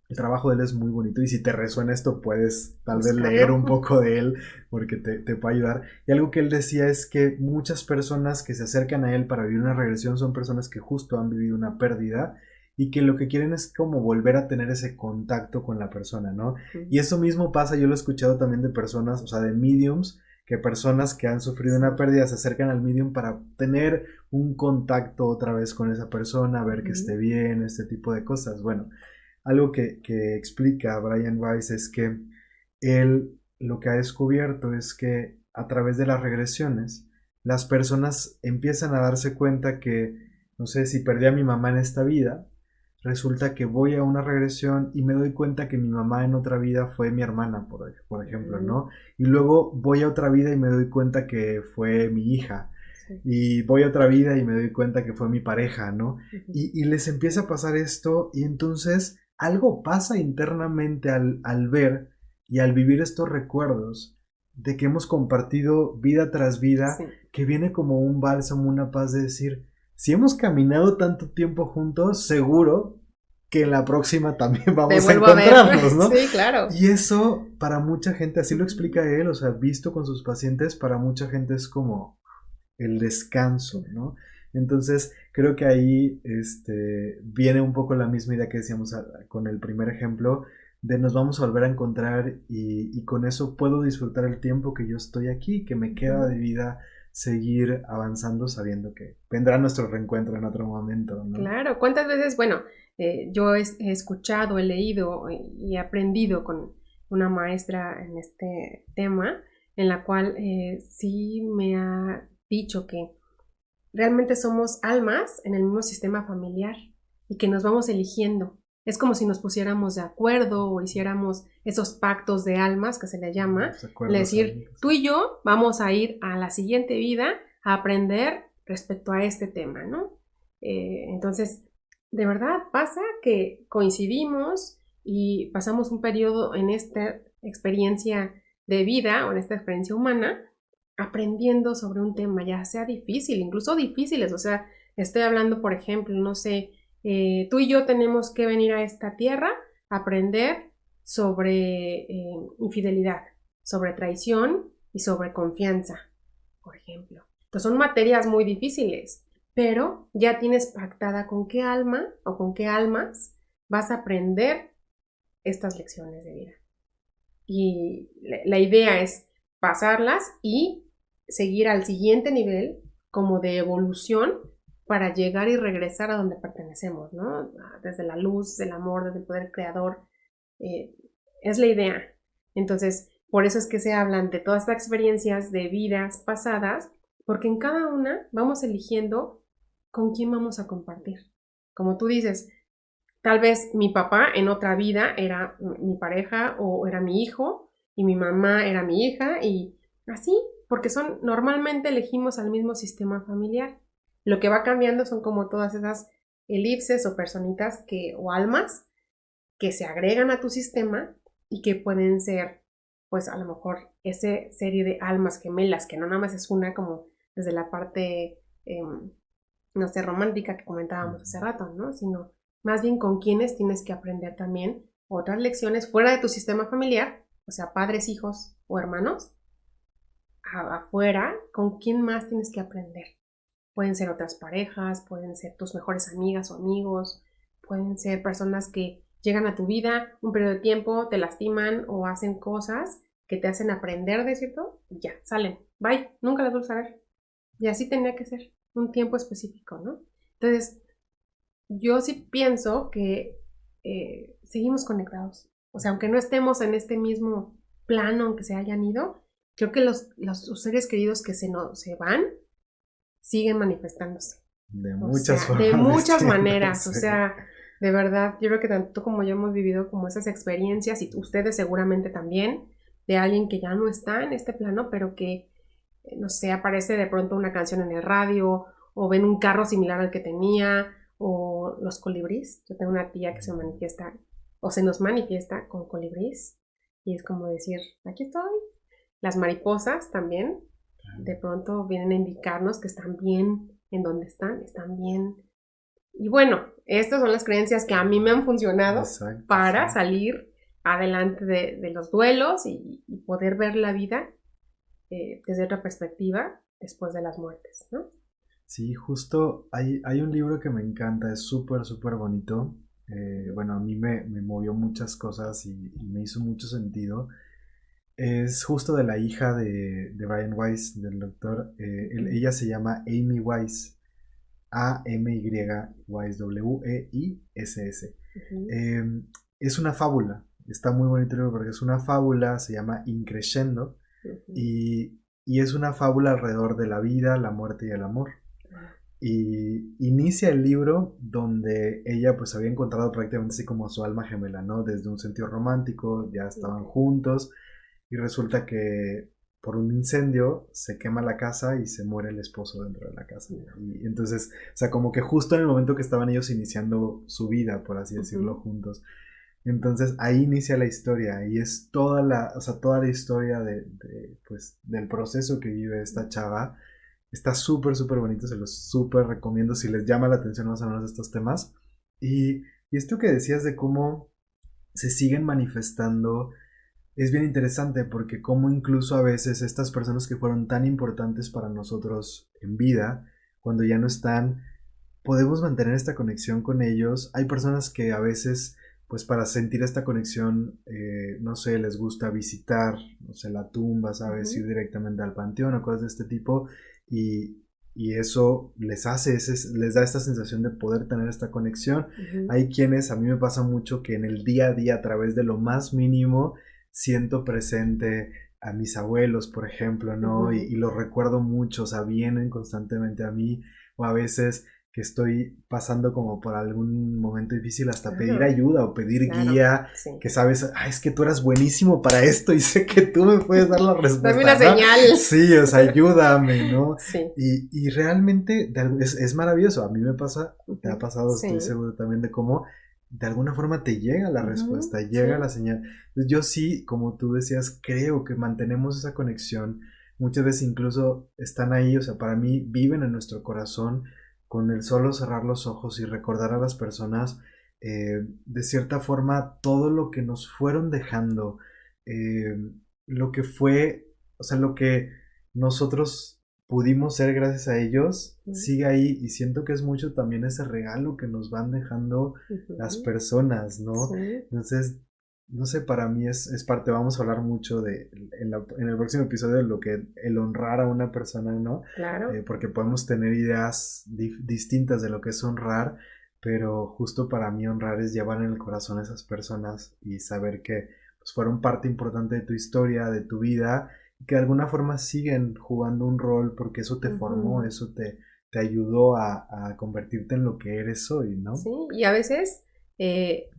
el trabajo de él es muy bonito y si te resuena esto puedes tal vez leer un poco de él porque te puede ayudar. Y algo que él decía es que muchas personas que se acercan a él para vivir una regresión son personas que justo han vivido una pérdida y que lo que quieren es como volver a tener ese contacto con la persona, ¿no? Y eso mismo pasa, yo lo he escuchado también de personas, o sea, de mediums, que personas que han sufrido una pérdida se acercan al medium para tener un contacto otra vez con esa persona, ver que esté bien, este tipo de cosas. Bueno, algo que explica Brian Weiss es que él lo que ha descubierto es que a través de las regresiones, las personas empiezan a darse cuenta que, no sé, si perdí a mi mamá en esta vida, resulta que voy a una regresión y me doy cuenta que mi mamá en otra vida fue mi hermana, por ejemplo, ¿no? Y luego voy a otra vida y me doy cuenta que fue mi hija. Y voy a otra vida y me doy cuenta que fue mi pareja, ¿no? Y les empieza a pasar esto y entonces algo pasa internamente al ver y al vivir estos recuerdos de que hemos compartido vida tras vida, que viene como un bálsamo, una paz de decir... Si hemos caminado tanto tiempo juntos, seguro que en la próxima también vamos a encontrarnos, ¿no? Sí, claro. Y eso para mucha gente, así lo explica él, o sea, visto con sus pacientes, para mucha gente es como, el descanso, ¿no? Entonces, creo que ahí viene un poco la misma idea que decíamos con el primer ejemplo, de nos vamos a volver a encontrar y con eso puedo disfrutar el tiempo que yo estoy aquí, que me queda de vida, seguir avanzando sabiendo que vendrá nuestro reencuentro en otro momento, ¿no? Claro, ¿cuántas veces, bueno, yo he escuchado, he leído y he aprendido con una maestra en este tema, en la cual sí me ha dicho que realmente somos almas en el mismo sistema familiar y que nos vamos eligiendo. Es como si nos pusiéramos de acuerdo o hiciéramos esos pactos de almas que se le llama, es decir, tú y yo vamos a ir a la siguiente vida a aprender respecto a este tema, ¿no? Entonces, de verdad pasa que coincidimos y pasamos un periodo en esta experiencia de vida o en esta experiencia humana aprendiendo sobre un tema, ya sea difícil, incluso difíciles, o sea, estoy hablando, por ejemplo, no sé, tú y yo tenemos que venir a esta tierra a aprender sobre infidelidad, sobre traición y sobre confianza, por ejemplo. Entonces son materias muy difíciles, pero ya tienes pactada con qué alma o con qué almas vas a aprender estas lecciones de vida. Y la idea es pasarlas y seguir al siguiente nivel como de evolución para llegar y regresar a donde pertenecemos, ¿no? Desde la luz, del amor, desde el poder creador. Es la idea. Entonces, por eso es que se hablan de todas estas experiencias de vidas pasadas, porque en cada una vamos eligiendo con quién vamos a compartir. Como tú dices, tal vez mi papá en otra vida era mi pareja o era mi hijo y mi mamá era mi hija y así, porque normalmente elegimos al mismo sistema familiar. Lo que va cambiando son como todas esas elipses o personitas o almas que se agregan a tu sistema y que pueden ser, pues a lo mejor, esa serie de almas gemelas, que no nada más es una como desde la parte, no sé, romántica que comentábamos hace rato, ¿no? Sino más bien con quienes tienes que aprender también otras lecciones fuera de tu sistema familiar, o sea, padres, hijos o hermanos, afuera, con quién más tienes que aprender. Pueden ser otras parejas, pueden ser tus mejores amigas o amigos, pueden ser personas que llegan a tu vida un periodo de tiempo, te lastiman o hacen cosas que te hacen aprender de cierto y ya, salen, bye, nunca las vuelves a ver. Y así tenía que ser, un tiempo específico, ¿no? Entonces, yo sí pienso que seguimos conectados. O sea, aunque no estemos en este mismo plano, aunque se hayan ido, creo que los seres queridos que se van siguen manifestándose. De muchas formas. De muchas maneras. O sea, de verdad, yo creo que tanto como yo hemos vivido como esas experiencias, y ustedes seguramente también, de alguien que ya no está en este plano, pero que, no sé, aparece de pronto una canción en el radio, o ven un carro similar al que tenía, o los colibrís. Yo tengo una tía que se manifiesta, o se nos manifiesta con colibrís, y es como decir, aquí estoy. Las mariposas también, de pronto vienen a indicarnos que están bien en donde están bien. Y bueno, estas son las creencias que a mí me han funcionado para salir adelante de los duelos y poder ver la vida desde otra perspectiva después de las muertes, ¿no? Sí, justo hay un libro que me encanta, es súper, súper bonito. Bueno, a mí me movió muchas cosas y me hizo mucho sentido. Es justo de la hija de Brian Weiss, del doctor. Ella se llama Amy Weiss. A-M-Y Weiss, W-E-I-S-S. Es una fábula. Está muy bonito el libro porque es una fábula, se llama Increscendo. Y es una fábula alrededor de la vida, la muerte y el amor. Y inicia el libro donde ella pues había encontrado prácticamente así como su alma gemela, ¿no? Desde un sentido romántico, ya estaban juntos. Y resulta que por un incendio se quema la casa y se muere el esposo dentro de la casa. Y entonces, o sea, como que justo en el momento que estaban ellos iniciando su vida, por así decirlo, juntos. Entonces ahí inicia la historia y es toda la historia pues, del proceso que vive esta chava. Está súper, súper bonito, se los súper recomiendo si les llama la atención más o menos estos temas. Y esto que decías de cómo se siguen manifestando Es bien interesante porque como incluso a veces estas personas que fueron tan importantes para nosotros en vida, cuando ya no están, podemos mantener esta conexión con ellos. Hay personas que a veces, pues para sentir esta conexión, no sé, les gusta visitar, no sé, la tumba, ¿sabes? Ir directamente al panteón o cosas de este tipo y, y eso les hace, les da esta sensación de poder tener esta conexión. Hay quienes, a mí me pasa mucho que en el día a día, a través de lo más mínimo, siento presente a mis abuelos, por ejemplo, ¿no? Y los recuerdo mucho, o sea, vienen constantemente a mí, o a veces que estoy pasando como por algún momento difícil, hasta pedir ayuda o pedir guía, que sabes, es que tú eras buenísimo para esto y sé que tú me puedes dar la respuesta. Dame una señal. Sí, o sea, ayúdame, ¿no? Sí. Y realmente es maravilloso, a mí me pasa, te ha pasado, estoy seguro también de cómo de alguna forma te llega la respuesta, llega la señal. Entonces, yo sí, como tú decías, creo que mantenemos esa conexión, muchas veces incluso están ahí, o sea, para mí viven en nuestro corazón, con el solo cerrar los ojos y recordar a las personas, de cierta forma, todo lo que nos fueron dejando, lo que fue, o sea, lo que nosotros pudimos ser gracias a ellos, sigue ahí y siento que es mucho también ese regalo que nos van dejando las personas, ¿no? Entonces, no sé, para mí es parte, vamos a hablar mucho en el próximo episodio de lo que el honrar a una persona, ¿no? Claro. Porque podemos tener ideas distintas de lo que es honrar, pero justo para mí honrar es llevar en el corazón a esas personas y saber que pues, fueron parte importante de tu historia, de tu vida, que de alguna forma siguen jugando un rol porque eso te formó, eso te ayudó a convertirte en lo que eres hoy, ¿no? Sí, y a veces,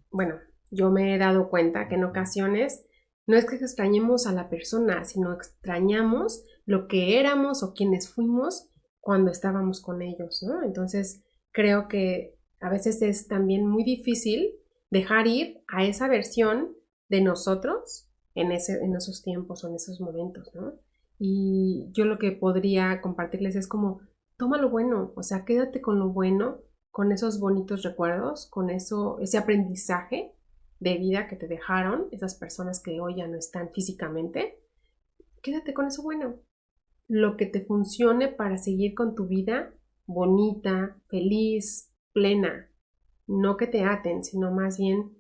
bueno, yo me he dado cuenta que en ocasiones no es que extrañemos a la persona, sino extrañamos lo que éramos o quienes fuimos cuando estábamos con ellos, ¿no? Entonces, creo que a veces es también muy difícil dejar ir a esa versión de nosotros en esos tiempos o en esos momentos, ¿no? Y yo lo que podría compartirles es como, toma lo bueno, o sea, quédate con lo bueno, con esos bonitos recuerdos, con ese aprendizaje de vida que te dejaron, esas personas que hoy ya no están físicamente, quédate con eso bueno, lo que te funcione para seguir con tu vida bonita, feliz, plena, no que te aten, sino más bien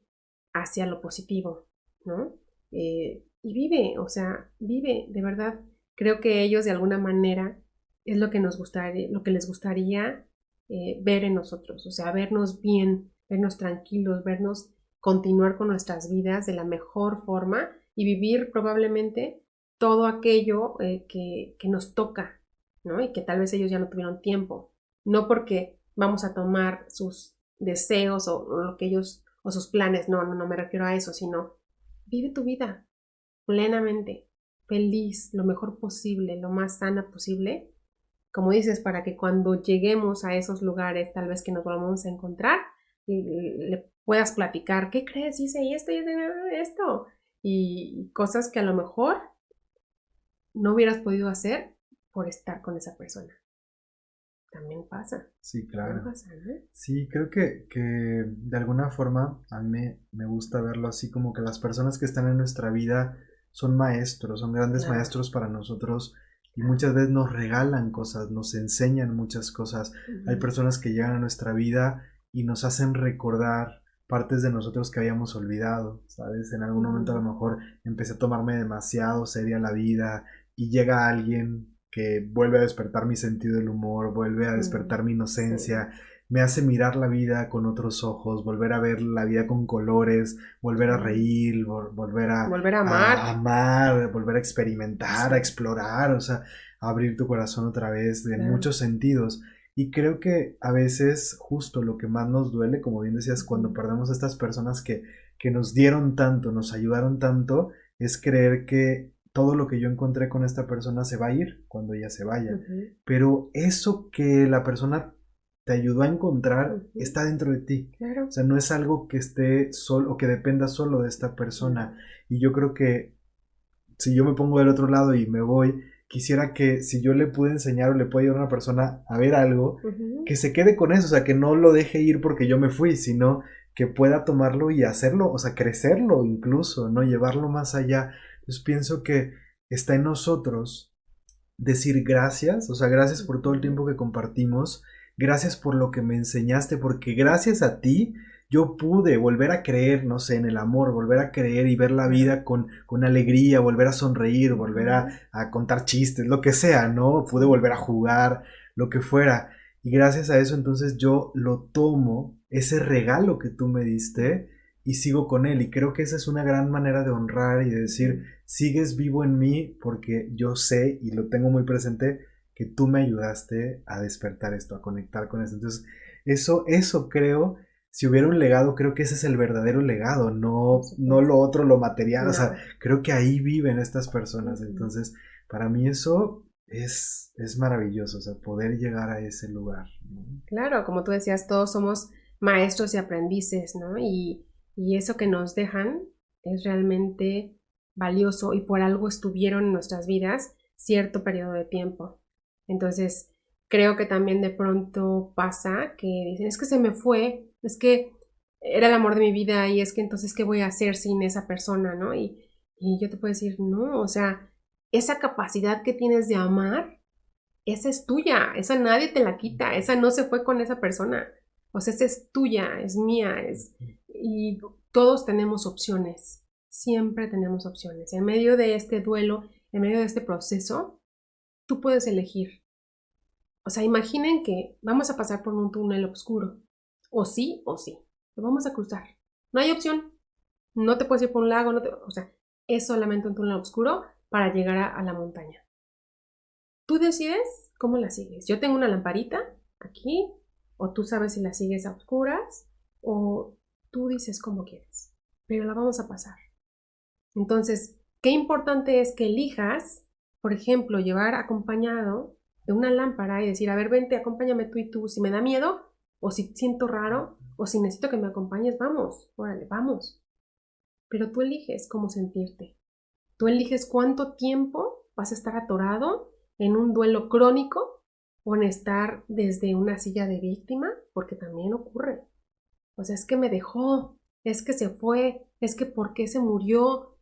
hacia lo positivo, ¿no? Y vive, o sea, vive, de verdad. Creo que ellos de alguna manera es lo que les gustaría ver en nosotros, o sea, vernos bien, vernos tranquilos, vernos continuar con nuestras vidas de la mejor forma y vivir probablemente todo aquello que nos toca, ¿no? Y que tal vez ellos ya no tuvieron tiempo, no porque vamos a tomar sus deseos o lo que ellos o sus planes, no me refiero a eso, sino vive tu vida plenamente, feliz, lo mejor posible, lo más sana posible, como dices, para que cuando lleguemos a esos lugares, tal vez que nos volvamos a encontrar, le puedas platicar, ¿qué crees? Hice esto y esto, y cosas que a lo mejor no hubieras podido hacer por estar con esa persona. También pasa. Sí, claro. También pasa, ¿no? Sí, creo que de alguna forma a mí me gusta verlo así como que las personas que están en nuestra vida son maestros, son grandes maestros para nosotros y muchas veces nos regalan cosas, nos enseñan muchas cosas. Hay personas que llegan a nuestra vida y nos hacen recordar partes de nosotros que habíamos olvidado, ¿sabes? En algún momento a lo mejor empecé a tomarme demasiado seria la vida y llega alguien que vuelve a despertar mi sentido del humor, vuelve a despertar mi inocencia, me hace mirar la vida con otros ojos, volver a ver la vida con colores, volver a reír, volver a amar, volver a experimentar, a explorar, o sea, a abrir tu corazón otra vez en muchos sentidos. Y creo que a veces justo lo que más nos duele, como bien decías, cuando perdemos a estas personas que nos dieron tanto, nos ayudaron tanto, es creer que todo lo que yo encontré con esta persona se va a ir cuando ella se vaya. Pero eso que la persona te ayudó a encontrar está dentro de ti. Claro. O sea, no es algo que esté solo o que dependa solo de esta persona. Y yo creo que si yo me pongo del otro lado y me voy, quisiera que si yo le pude enseñar o le puedo ayudar a una persona a ver algo, que se quede con eso, o sea, que no lo deje ir porque yo me fui, sino que pueda tomarlo y hacerlo, o sea, crecerlo incluso, ¿no? Llevarlo más allá. Entonces pienso que está en nosotros decir gracias, o sea, gracias por todo el tiempo que compartimos, gracias por lo que me enseñaste, porque gracias a ti yo pude volver a creer, no sé, en el amor, volver a creer y ver la vida con alegría, volver a sonreír, volver a contar chistes, lo que sea, ¿no? Pude volver a jugar, lo que fuera. Y gracias a eso entonces yo lo tomo, ese regalo que tú me diste, y sigo con él. Y creo que esa es una gran manera de honrar y de decir, sigues vivo en mí porque yo sé y lo tengo muy presente que tú me ayudaste a despertar esto, a conectar con esto. Entonces, eso creo, si hubiera un legado, creo que ese es el verdadero legado, no lo otro, lo material. No. O sea, creo que ahí viven estas personas. Entonces, para mí eso es maravilloso, o sea, poder llegar a ese lugar, ¿no? Claro, como tú decías, todos somos maestros y aprendices, ¿no? Y eso que nos dejan es realmente valioso y por algo estuvieron en nuestras vidas cierto periodo de tiempo. Entonces, creo que también de pronto pasa que dicen, es que se me fue, es que era el amor de mi vida y es que entonces, ¿qué voy a hacer sin esa persona, no? Y yo te puedo decir, no, o sea, esa capacidad que tienes de amar, esa es tuya, esa nadie te la quita, esa no se fue con esa persona. O sea, esa es tuya, es mía, y todos tenemos opciones, siempre tenemos opciones. En medio de este duelo, en medio de este proceso, tú puedes elegir. O sea, imaginen que vamos a pasar por un túnel oscuro, o sí, lo vamos a cruzar. No hay opción, no te puedes ir por un lago, o sea, es solamente un túnel oscuro para llegar a la montaña. Tú decides cómo la sigues. Yo tengo una lamparita aquí, o tú sabes si la sigues a oscuras, o tú dices cómo quieres, pero la vamos a pasar. Entonces, qué importante es que elijas, por ejemplo, llevar acompañado de una lámpara y decir, a ver, vente, acompáñame tú y tú, si me da miedo, o si siento raro, o si necesito que me acompañes, vamos, órale, vamos. Pero tú eliges cómo sentirte. Tú eliges cuánto tiempo vas a estar atorado en un duelo crónico o en estar desde una silla de víctima, porque también ocurre. O sea, es que me dejó, es que se fue, es que por qué se murió,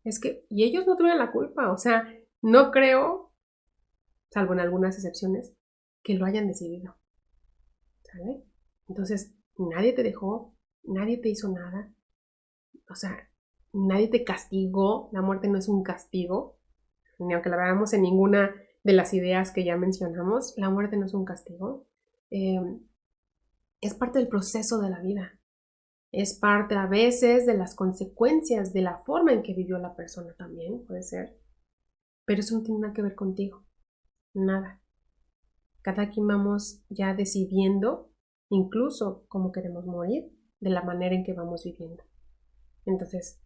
y ellos no tuvieron la culpa, o sea, no creo, salvo en algunas excepciones, que lo hayan decidido, ¿sale? Entonces, nadie te dejó, nadie te hizo nada, o sea, nadie te castigó, la muerte no es un castigo, ni aunque la veamos en ninguna de las ideas que ya mencionamos, la muerte no es un castigo, es parte del proceso de la vida. Es parte a veces de las consecuencias de la forma en que vivió la persona también, puede ser. Pero eso no tiene nada que ver contigo. Nada. Cada quien vamos ya decidiendo, incluso cómo queremos morir, de la manera en que vamos viviendo. Entonces,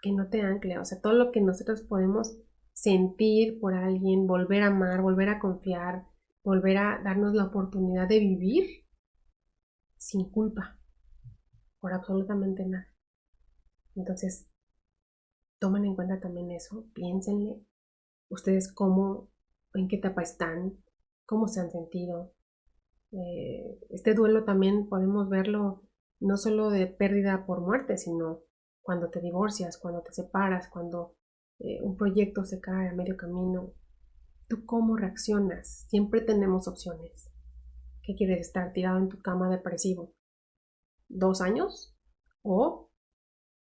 que no te ancle. O sea, todo lo que nosotros podemos sentir por alguien, volver a amar, volver a confiar, volver a darnos la oportunidad de vivir sin culpa. Por absolutamente nada. Entonces, tomen en cuenta también eso, piénsenle ustedes en qué etapa están, cómo se han sentido. Este duelo también podemos verlo no solo de pérdida por muerte, sino cuando te divorcias, cuando te separas, cuando un proyecto se cae a medio camino. ¿Tú cómo reaccionas? Siempre tenemos opciones. ¿Qué quieres? ¿Estar tirado en tu cama depresivo 2 años? ¿O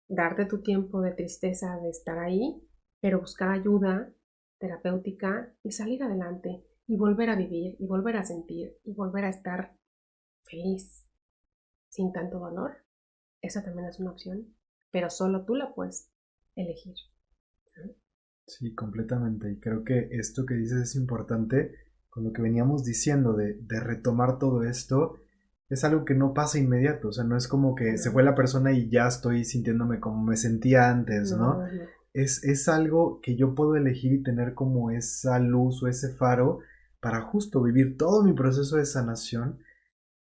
darte tu tiempo de tristeza de estar ahí, pero buscar ayuda terapéutica y salir adelante y volver a vivir y volver a sentir y volver a estar feliz sin tanto dolor? Esa también es una opción, pero solo tú la puedes elegir. Sí, completamente. Y creo que esto que dices es importante con lo que veníamos diciendo de retomar todo esto. Es algo que no pasa inmediato, o sea, no es como que se fue la persona y ya estoy sintiéndome como me sentía antes, ¿no? Es algo que yo puedo elegir y tener como esa luz o ese faro para justo vivir todo mi proceso de sanación,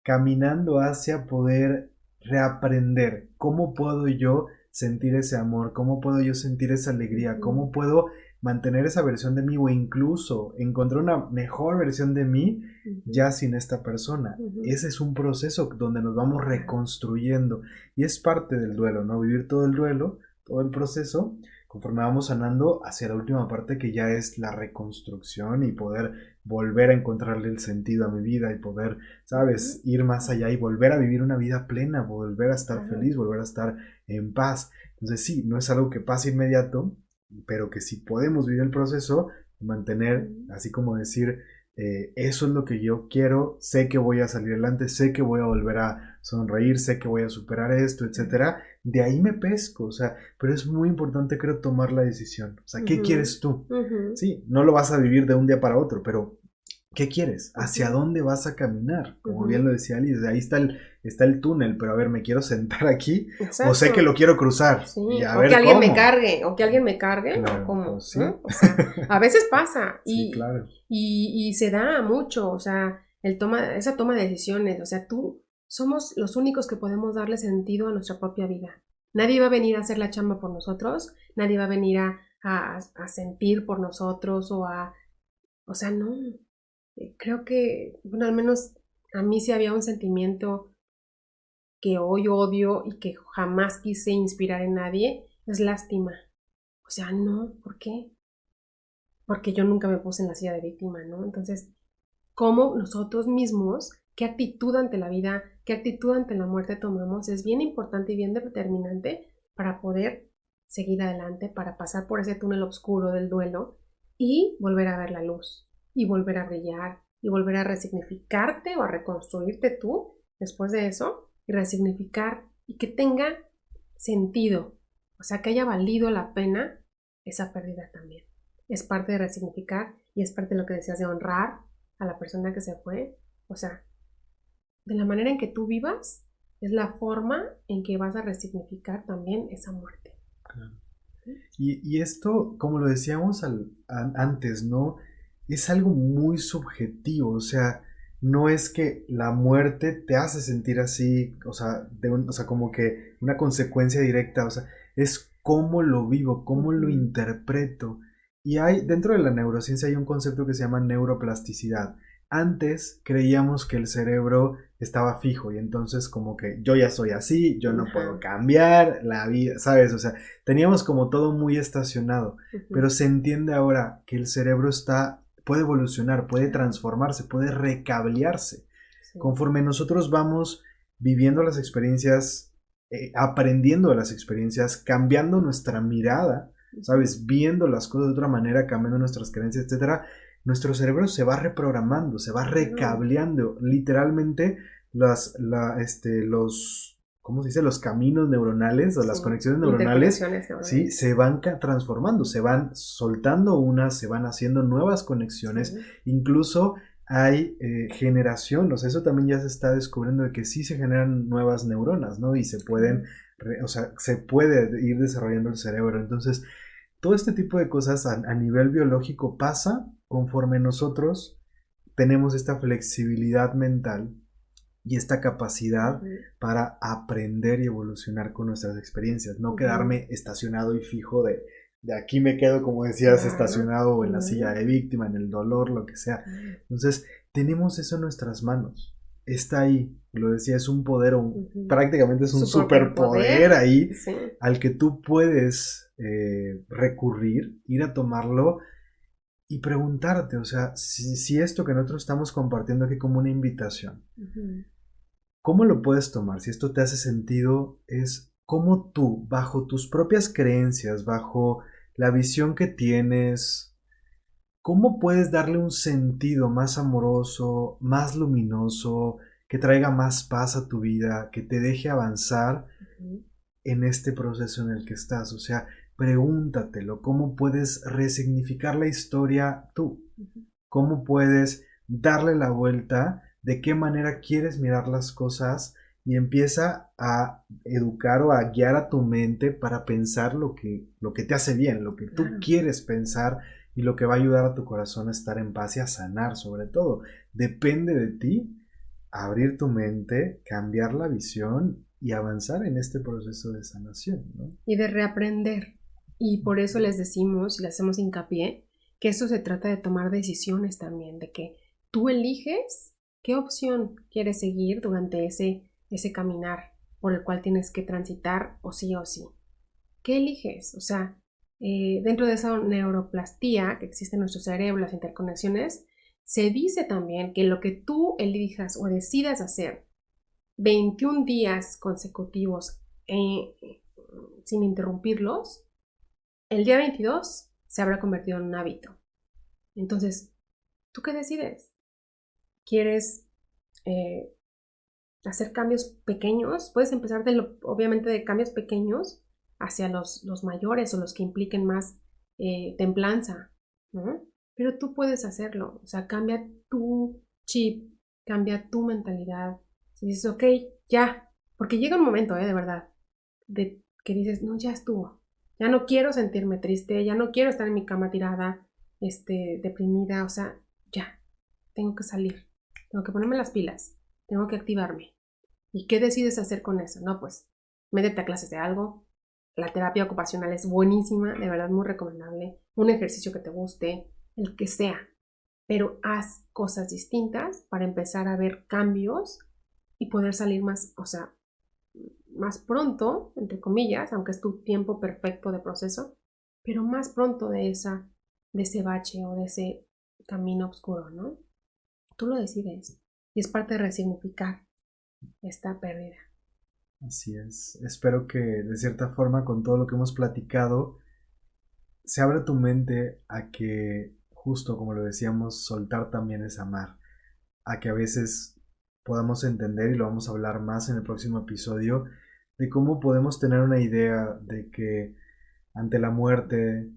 caminando hacia poder reaprender cómo puedo yo sentir ese amor, cómo puedo yo sentir esa alegría, cómo puedo mantener esa versión de mí o incluso encontrar una mejor versión de mí ya sin esta persona. Ese es un proceso donde nos vamos reconstruyendo y es parte del duelo, ¿no? Vivir todo el duelo, todo el proceso, conforme vamos sanando hacia la última parte que ya es la reconstrucción y poder volver a encontrarle el sentido a mi vida y poder, ¿sabes? Ir más allá y volver a vivir una vida plena, volver a estar feliz, volver a estar en paz. Entonces sí, no es algo que pase inmediato, pero que si podemos vivir el proceso, mantener, así como decir, eso es lo que yo quiero, sé que voy a salir adelante, sé que voy a volver a sonreír, sé que voy a superar esto, etcétera. De ahí me pesco, o sea, pero es muy importante, creo, tomar la decisión. O sea, ¿qué quieres tú? Sí, no lo vas a vivir de un día para otro, pero ¿qué quieres? ¿Hacia dónde vas a caminar? Como bien lo decía Alice, ahí está el túnel, pero a ver, ¿me quiero sentar aquí? Exacto. O sé que lo quiero cruzar. Sí. Y a o ver que alguien cómo. me cargue, o que alguien me cargue, claro, o cómo. pues sí. ¿No? O sea, a veces pasa. Sí, claro. Y se da mucho, o sea, esa toma de decisiones, o sea, somos los únicos que podemos darle sentido a nuestra propia vida. Nadie va a venir a hacer la chamba por nosotros, nadie va a venir a sentir por nosotros o sea, no. Creo que, bueno, al menos a mí sí había un sentimiento que hoy odio y que jamás quise inspirar en nadie, es lástima. O sea, no, ¿por qué? Porque yo nunca me puse en la silla de víctima, ¿no? Entonces, ¿cómo nosotros mismos, qué actitud ante la vida, qué actitud ante la muerte tomamos? Es bien importante y bien determinante para poder seguir adelante, para pasar por ese túnel oscuro del duelo y volver a ver la luz, y volver a brillar, y volver a resignificarte o a reconstruirte tú después de eso, y resignificar y que tenga sentido, o sea, que haya valido la pena esa pérdida también. Es parte de resignificar y es parte de lo que decías de honrar a la persona que se fue. O sea, de la manera en que tú vivas es la forma en que vas a resignificar también esa muerte. Claro. Y esto, como lo decíamos antes, ¿no? Es algo muy subjetivo, o sea, no es que la muerte te hace sentir así, o sea, o sea, como que una consecuencia directa, o sea, es cómo lo vivo, cómo lo interpreto. Y dentro de la neurociencia hay un concepto que se llama neuroplasticidad. Antes creíamos que el cerebro estaba fijo y entonces como que yo ya soy así, yo no puedo cambiar la vida, ¿sabes? O sea, teníamos como todo muy estacionado, pero se entiende ahora que el cerebro puede evolucionar, puede transformarse, puede recablearse. Sí. Conforme nosotros vamos viviendo las experiencias, aprendiendo de las experiencias, cambiando nuestra mirada, ¿sabes? Viendo las cosas de otra manera, cambiando nuestras creencias, etcétera, nuestro cerebro se va reprogramando, se va recableando. Literalmente los ¿cómo se dice? Los caminos neuronales o las conexiones neuronales, ¿sí? Se van transformando, se van soltando unas, se van haciendo nuevas conexiones. Incluso hay generación, o sea, eso también ya se está descubriendo de que sí se generan nuevas neuronas, ¿no? Y se pueden, o sea, se puede ir desarrollando el cerebro. Entonces, todo este tipo de cosas a nivel biológico pasa conforme nosotros tenemos esta flexibilidad mental y esta capacidad para aprender y evolucionar con nuestras experiencias, no quedarme estacionado y fijo de aquí me quedo, como decías, estacionado en la silla de víctima, en el dolor, lo que sea. Entonces, tenemos eso en nuestras manos. Está ahí, lo decía, es un poder, prácticamente es un superpoder ahí, al que tú puedes recurrir, ir a tomarlo y preguntarte, o sea, si esto que nosotros estamos compartiendo aquí como una invitación, ¿cómo lo puedes tomar? Si esto te hace sentido, es cómo tú, bajo tus propias creencias, bajo la visión que tienes, ¿cómo puedes darle un sentido más amoroso, más luminoso, que traiga más paz a tu vida, que te deje avanzar en este proceso en el que estás? O sea, pregúntatelo, ¿cómo puedes resignificar la historia tú? ¿Cómo puedes darle la vuelta? ¿De qué manera quieres mirar las cosas? Y empieza a educar o a guiar a tu mente para pensar lo que te hace bien, lo que tú quieres pensar y lo que va a ayudar a tu corazón a estar en paz y a sanar sobre todo. Depende de ti abrir tu mente, cambiar la visión y avanzar en este proceso de sanación, ¿no? Y de reaprender. Y por eso les decimos y les hacemos hincapié que esto se trata de tomar decisiones también, de que tú eliges qué opción quieres seguir durante ese caminar por el cual tienes que transitar o sí o sí. ¿Qué eliges? O sea, dentro de esa neuroplastía que existe en nuestro cerebro, las interconexiones, se dice también que lo que tú elijas o decidas hacer 21 días consecutivos sin interrumpirlos, el día 22 se habrá convertido en un hábito. Entonces, ¿tú qué decides? ¿Quieres hacer cambios pequeños? Puedes empezar obviamente de cambios pequeños hacia los mayores o los que impliquen más templanza, ¿no? Pero tú puedes hacerlo, o sea, cambia tu chip, cambia tu mentalidad. Si dices, ok, ya, porque llega un momento, de verdad, de que dices, no, ya estuvo, ya no quiero sentirme triste, ya no quiero estar en mi cama tirada, deprimida, o sea, ya, tengo que salir, tengo que ponerme las pilas, tengo que activarme. ¿Y qué decides hacer con eso? No, pues, métete a clases de algo. La terapia ocupacional es buenísima, de verdad muy recomendable. Un ejercicio que te guste, el que sea. Pero haz cosas distintas para empezar a ver cambios y poder salir más, o sea, más pronto, entre comillas, aunque es tu tiempo perfecto de proceso, pero más pronto de ese bache o de ese camino oscuro, ¿no? Tú lo decides y es parte de resignificar esta pérdida. Así es. Espero que de cierta forma con todo lo que hemos platicado se abra tu mente a que justo como lo decíamos, soltar también es amar. A que a veces podamos entender, y lo vamos a hablar más en el próximo episodio, de cómo podemos tener una idea de que ante la muerte,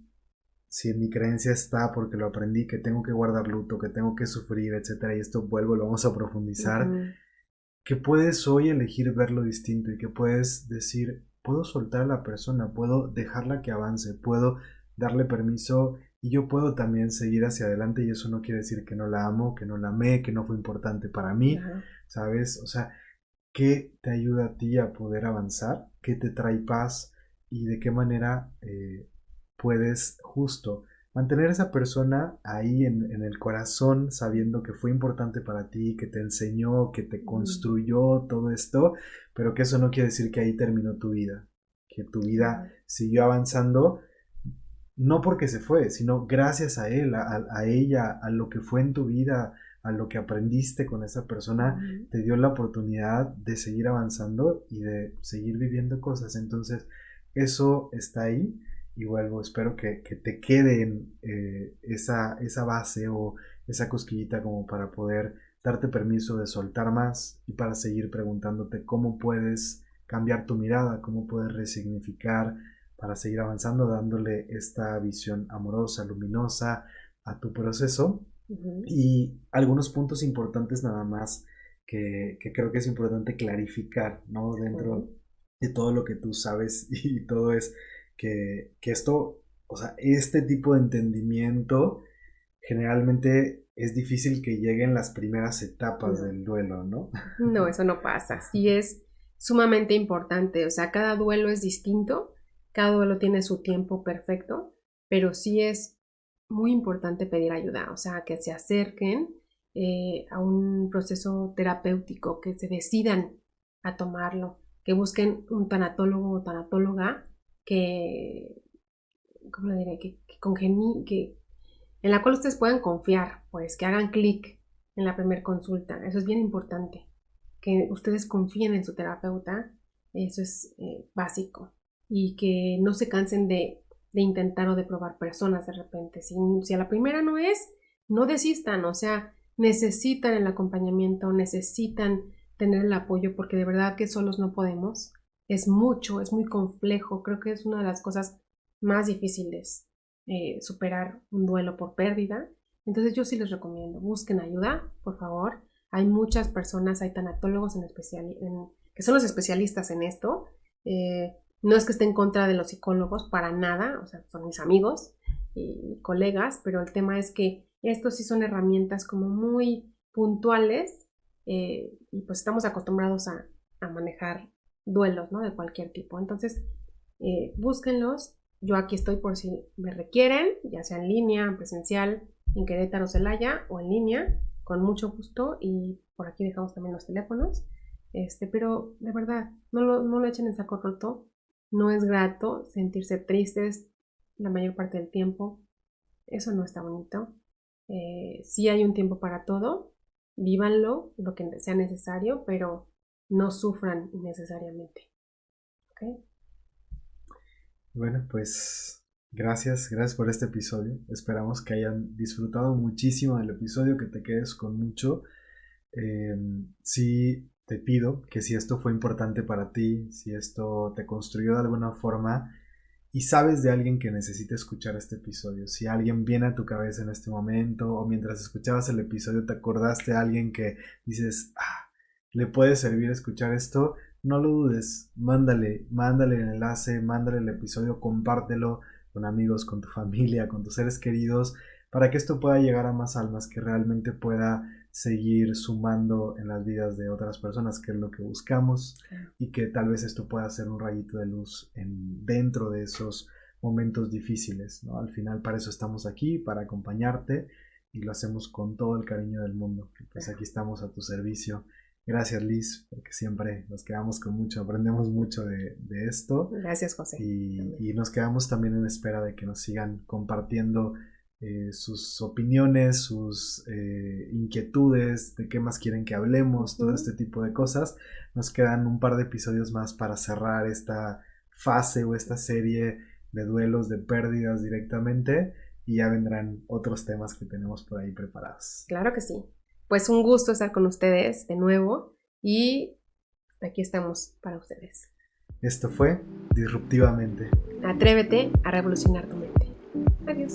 si en mi creencia está porque lo aprendí, que tengo que guardar luto, que tengo que sufrir, etcétera, y esto vuelvo, lo vamos a profundizar, que puedes hoy elegir verlo distinto y que puedes decir, puedo soltar a la persona, puedo dejarla que avance, puedo darle permiso y yo puedo también seguir hacia adelante y eso no quiere decir que no la amo, que no la amé, que no fue importante para mí, ¿sabes? O sea, ¿qué te ayuda a ti a poder avanzar? ¿Qué te trae paz? ¿Y de qué manera puedes justo mantener a esa persona ahí en el corazón, sabiendo que fue importante para ti, que te enseñó, que te construyó todo esto, pero que eso no quiere decir que ahí terminó tu vida, que tu vida siguió avanzando, no porque se fue, sino gracias a él, a ella, a lo que fue en tu vida, a lo que aprendiste con esa persona, te dio la oportunidad de seguir avanzando y de seguir viviendo cosas. Entonces, eso está ahí y vuelvo, espero que te quede en esa base o esa cosquillita como para poder darte permiso de soltar más y para seguir preguntándote cómo puedes cambiar tu mirada, cómo puedes resignificar para seguir avanzando, dándole esta visión amorosa, luminosa a tu proceso. Y algunos puntos importantes nada más que creo que es importante clarificar, ¿no? Dentro de todo lo que tú sabes y todo es que esto, o sea, este tipo de entendimiento generalmente es difícil que llegue en las primeras etapas del duelo, ¿no? No, eso no pasa. Sí es sumamente importante. O sea, cada duelo es distinto, cada duelo tiene su tiempo perfecto, pero sí es muy importante pedir ayuda. O sea, que se acerquen a un proceso terapéutico, que se decidan a tomarlo, que busquen un tanatólogo o tanatóloga que, ¿cómo le diré? Que en la cual ustedes puedan confiar, pues que hagan clic en la primera consulta. Eso es bien importante, que ustedes confíen en su terapeuta, eso es básico, y que no se cansen de intentar o de probar personas de repente. Si a la primera no es, no desistan, o sea, necesitan el acompañamiento, necesitan tener el apoyo, porque de verdad que solos no podemos. Es mucho, es muy complejo, creo que es una de las cosas más difíciles superar un duelo por pérdida. Entonces yo sí les recomiendo, busquen ayuda, por favor. Hay muchas personas, hay tanatólogos que son los especialistas en esto. No es que esté en contra de los psicólogos, para nada, o sea, son mis amigos y colegas, pero el tema es que estos sí son herramientas como muy puntuales y pues estamos acostumbrados a manejar duelos, ¿no? De cualquier tipo. Entonces, búsquenlos. yo aquí estoy por si me requieren, ya sea en línea, en presencial, en Querétaro, Celaya o en línea, con mucho gusto, y por aquí dejamos también los teléfonos. Pero de verdad, no lo echen en saco roto. No es grato sentirse tristes la mayor parte del tiempo. Eso no está bonito. Sí hay un tiempo para todo. Vívanlo, lo que sea necesario, pero no sufran innecesariamente. ¿Ok? Bueno, pues gracias por este episodio. Esperamos que hayan disfrutado muchísimo del episodio, que te quedes con mucho. Sí, te pido que si esto fue importante para ti, si esto te construyó de alguna forma y sabes de alguien que necesite escuchar este episodio, si alguien viene a tu cabeza en este momento o mientras escuchabas el episodio te acordaste de alguien que dices, le puede servir escuchar esto, no lo dudes, mándale el enlace, mándale el episodio, compártelo con amigos, con tu familia, con tus seres queridos, para que esto pueda llegar a más almas, que realmente pueda seguir sumando en las vidas de otras personas, que es lo que buscamos, y que tal vez esto pueda ser un rayito de luz dentro de esos momentos difíciles, ¿no? Al final para eso estamos aquí, para acompañarte, y lo hacemos con todo el cariño del mundo. Pues aquí estamos a tu servicio. Gracias, Liz, porque siempre nos quedamos con mucho, aprendemos mucho de esto. Gracias, José. Y nos quedamos también en espera de que nos sigan compartiendo sus opiniones, sus inquietudes, de qué más quieren que hablemos, todo este tipo de cosas. Nos quedan un par de episodios más para cerrar esta fase o esta serie de duelos, de pérdidas directamente, y ya vendrán otros temas que tenemos por ahí preparados. Claro que sí. Pues un gusto estar con ustedes de nuevo y aquí estamos para ustedes. Esto fue Disruptivamente. Atrévete a revolucionar tu mente. Adiós.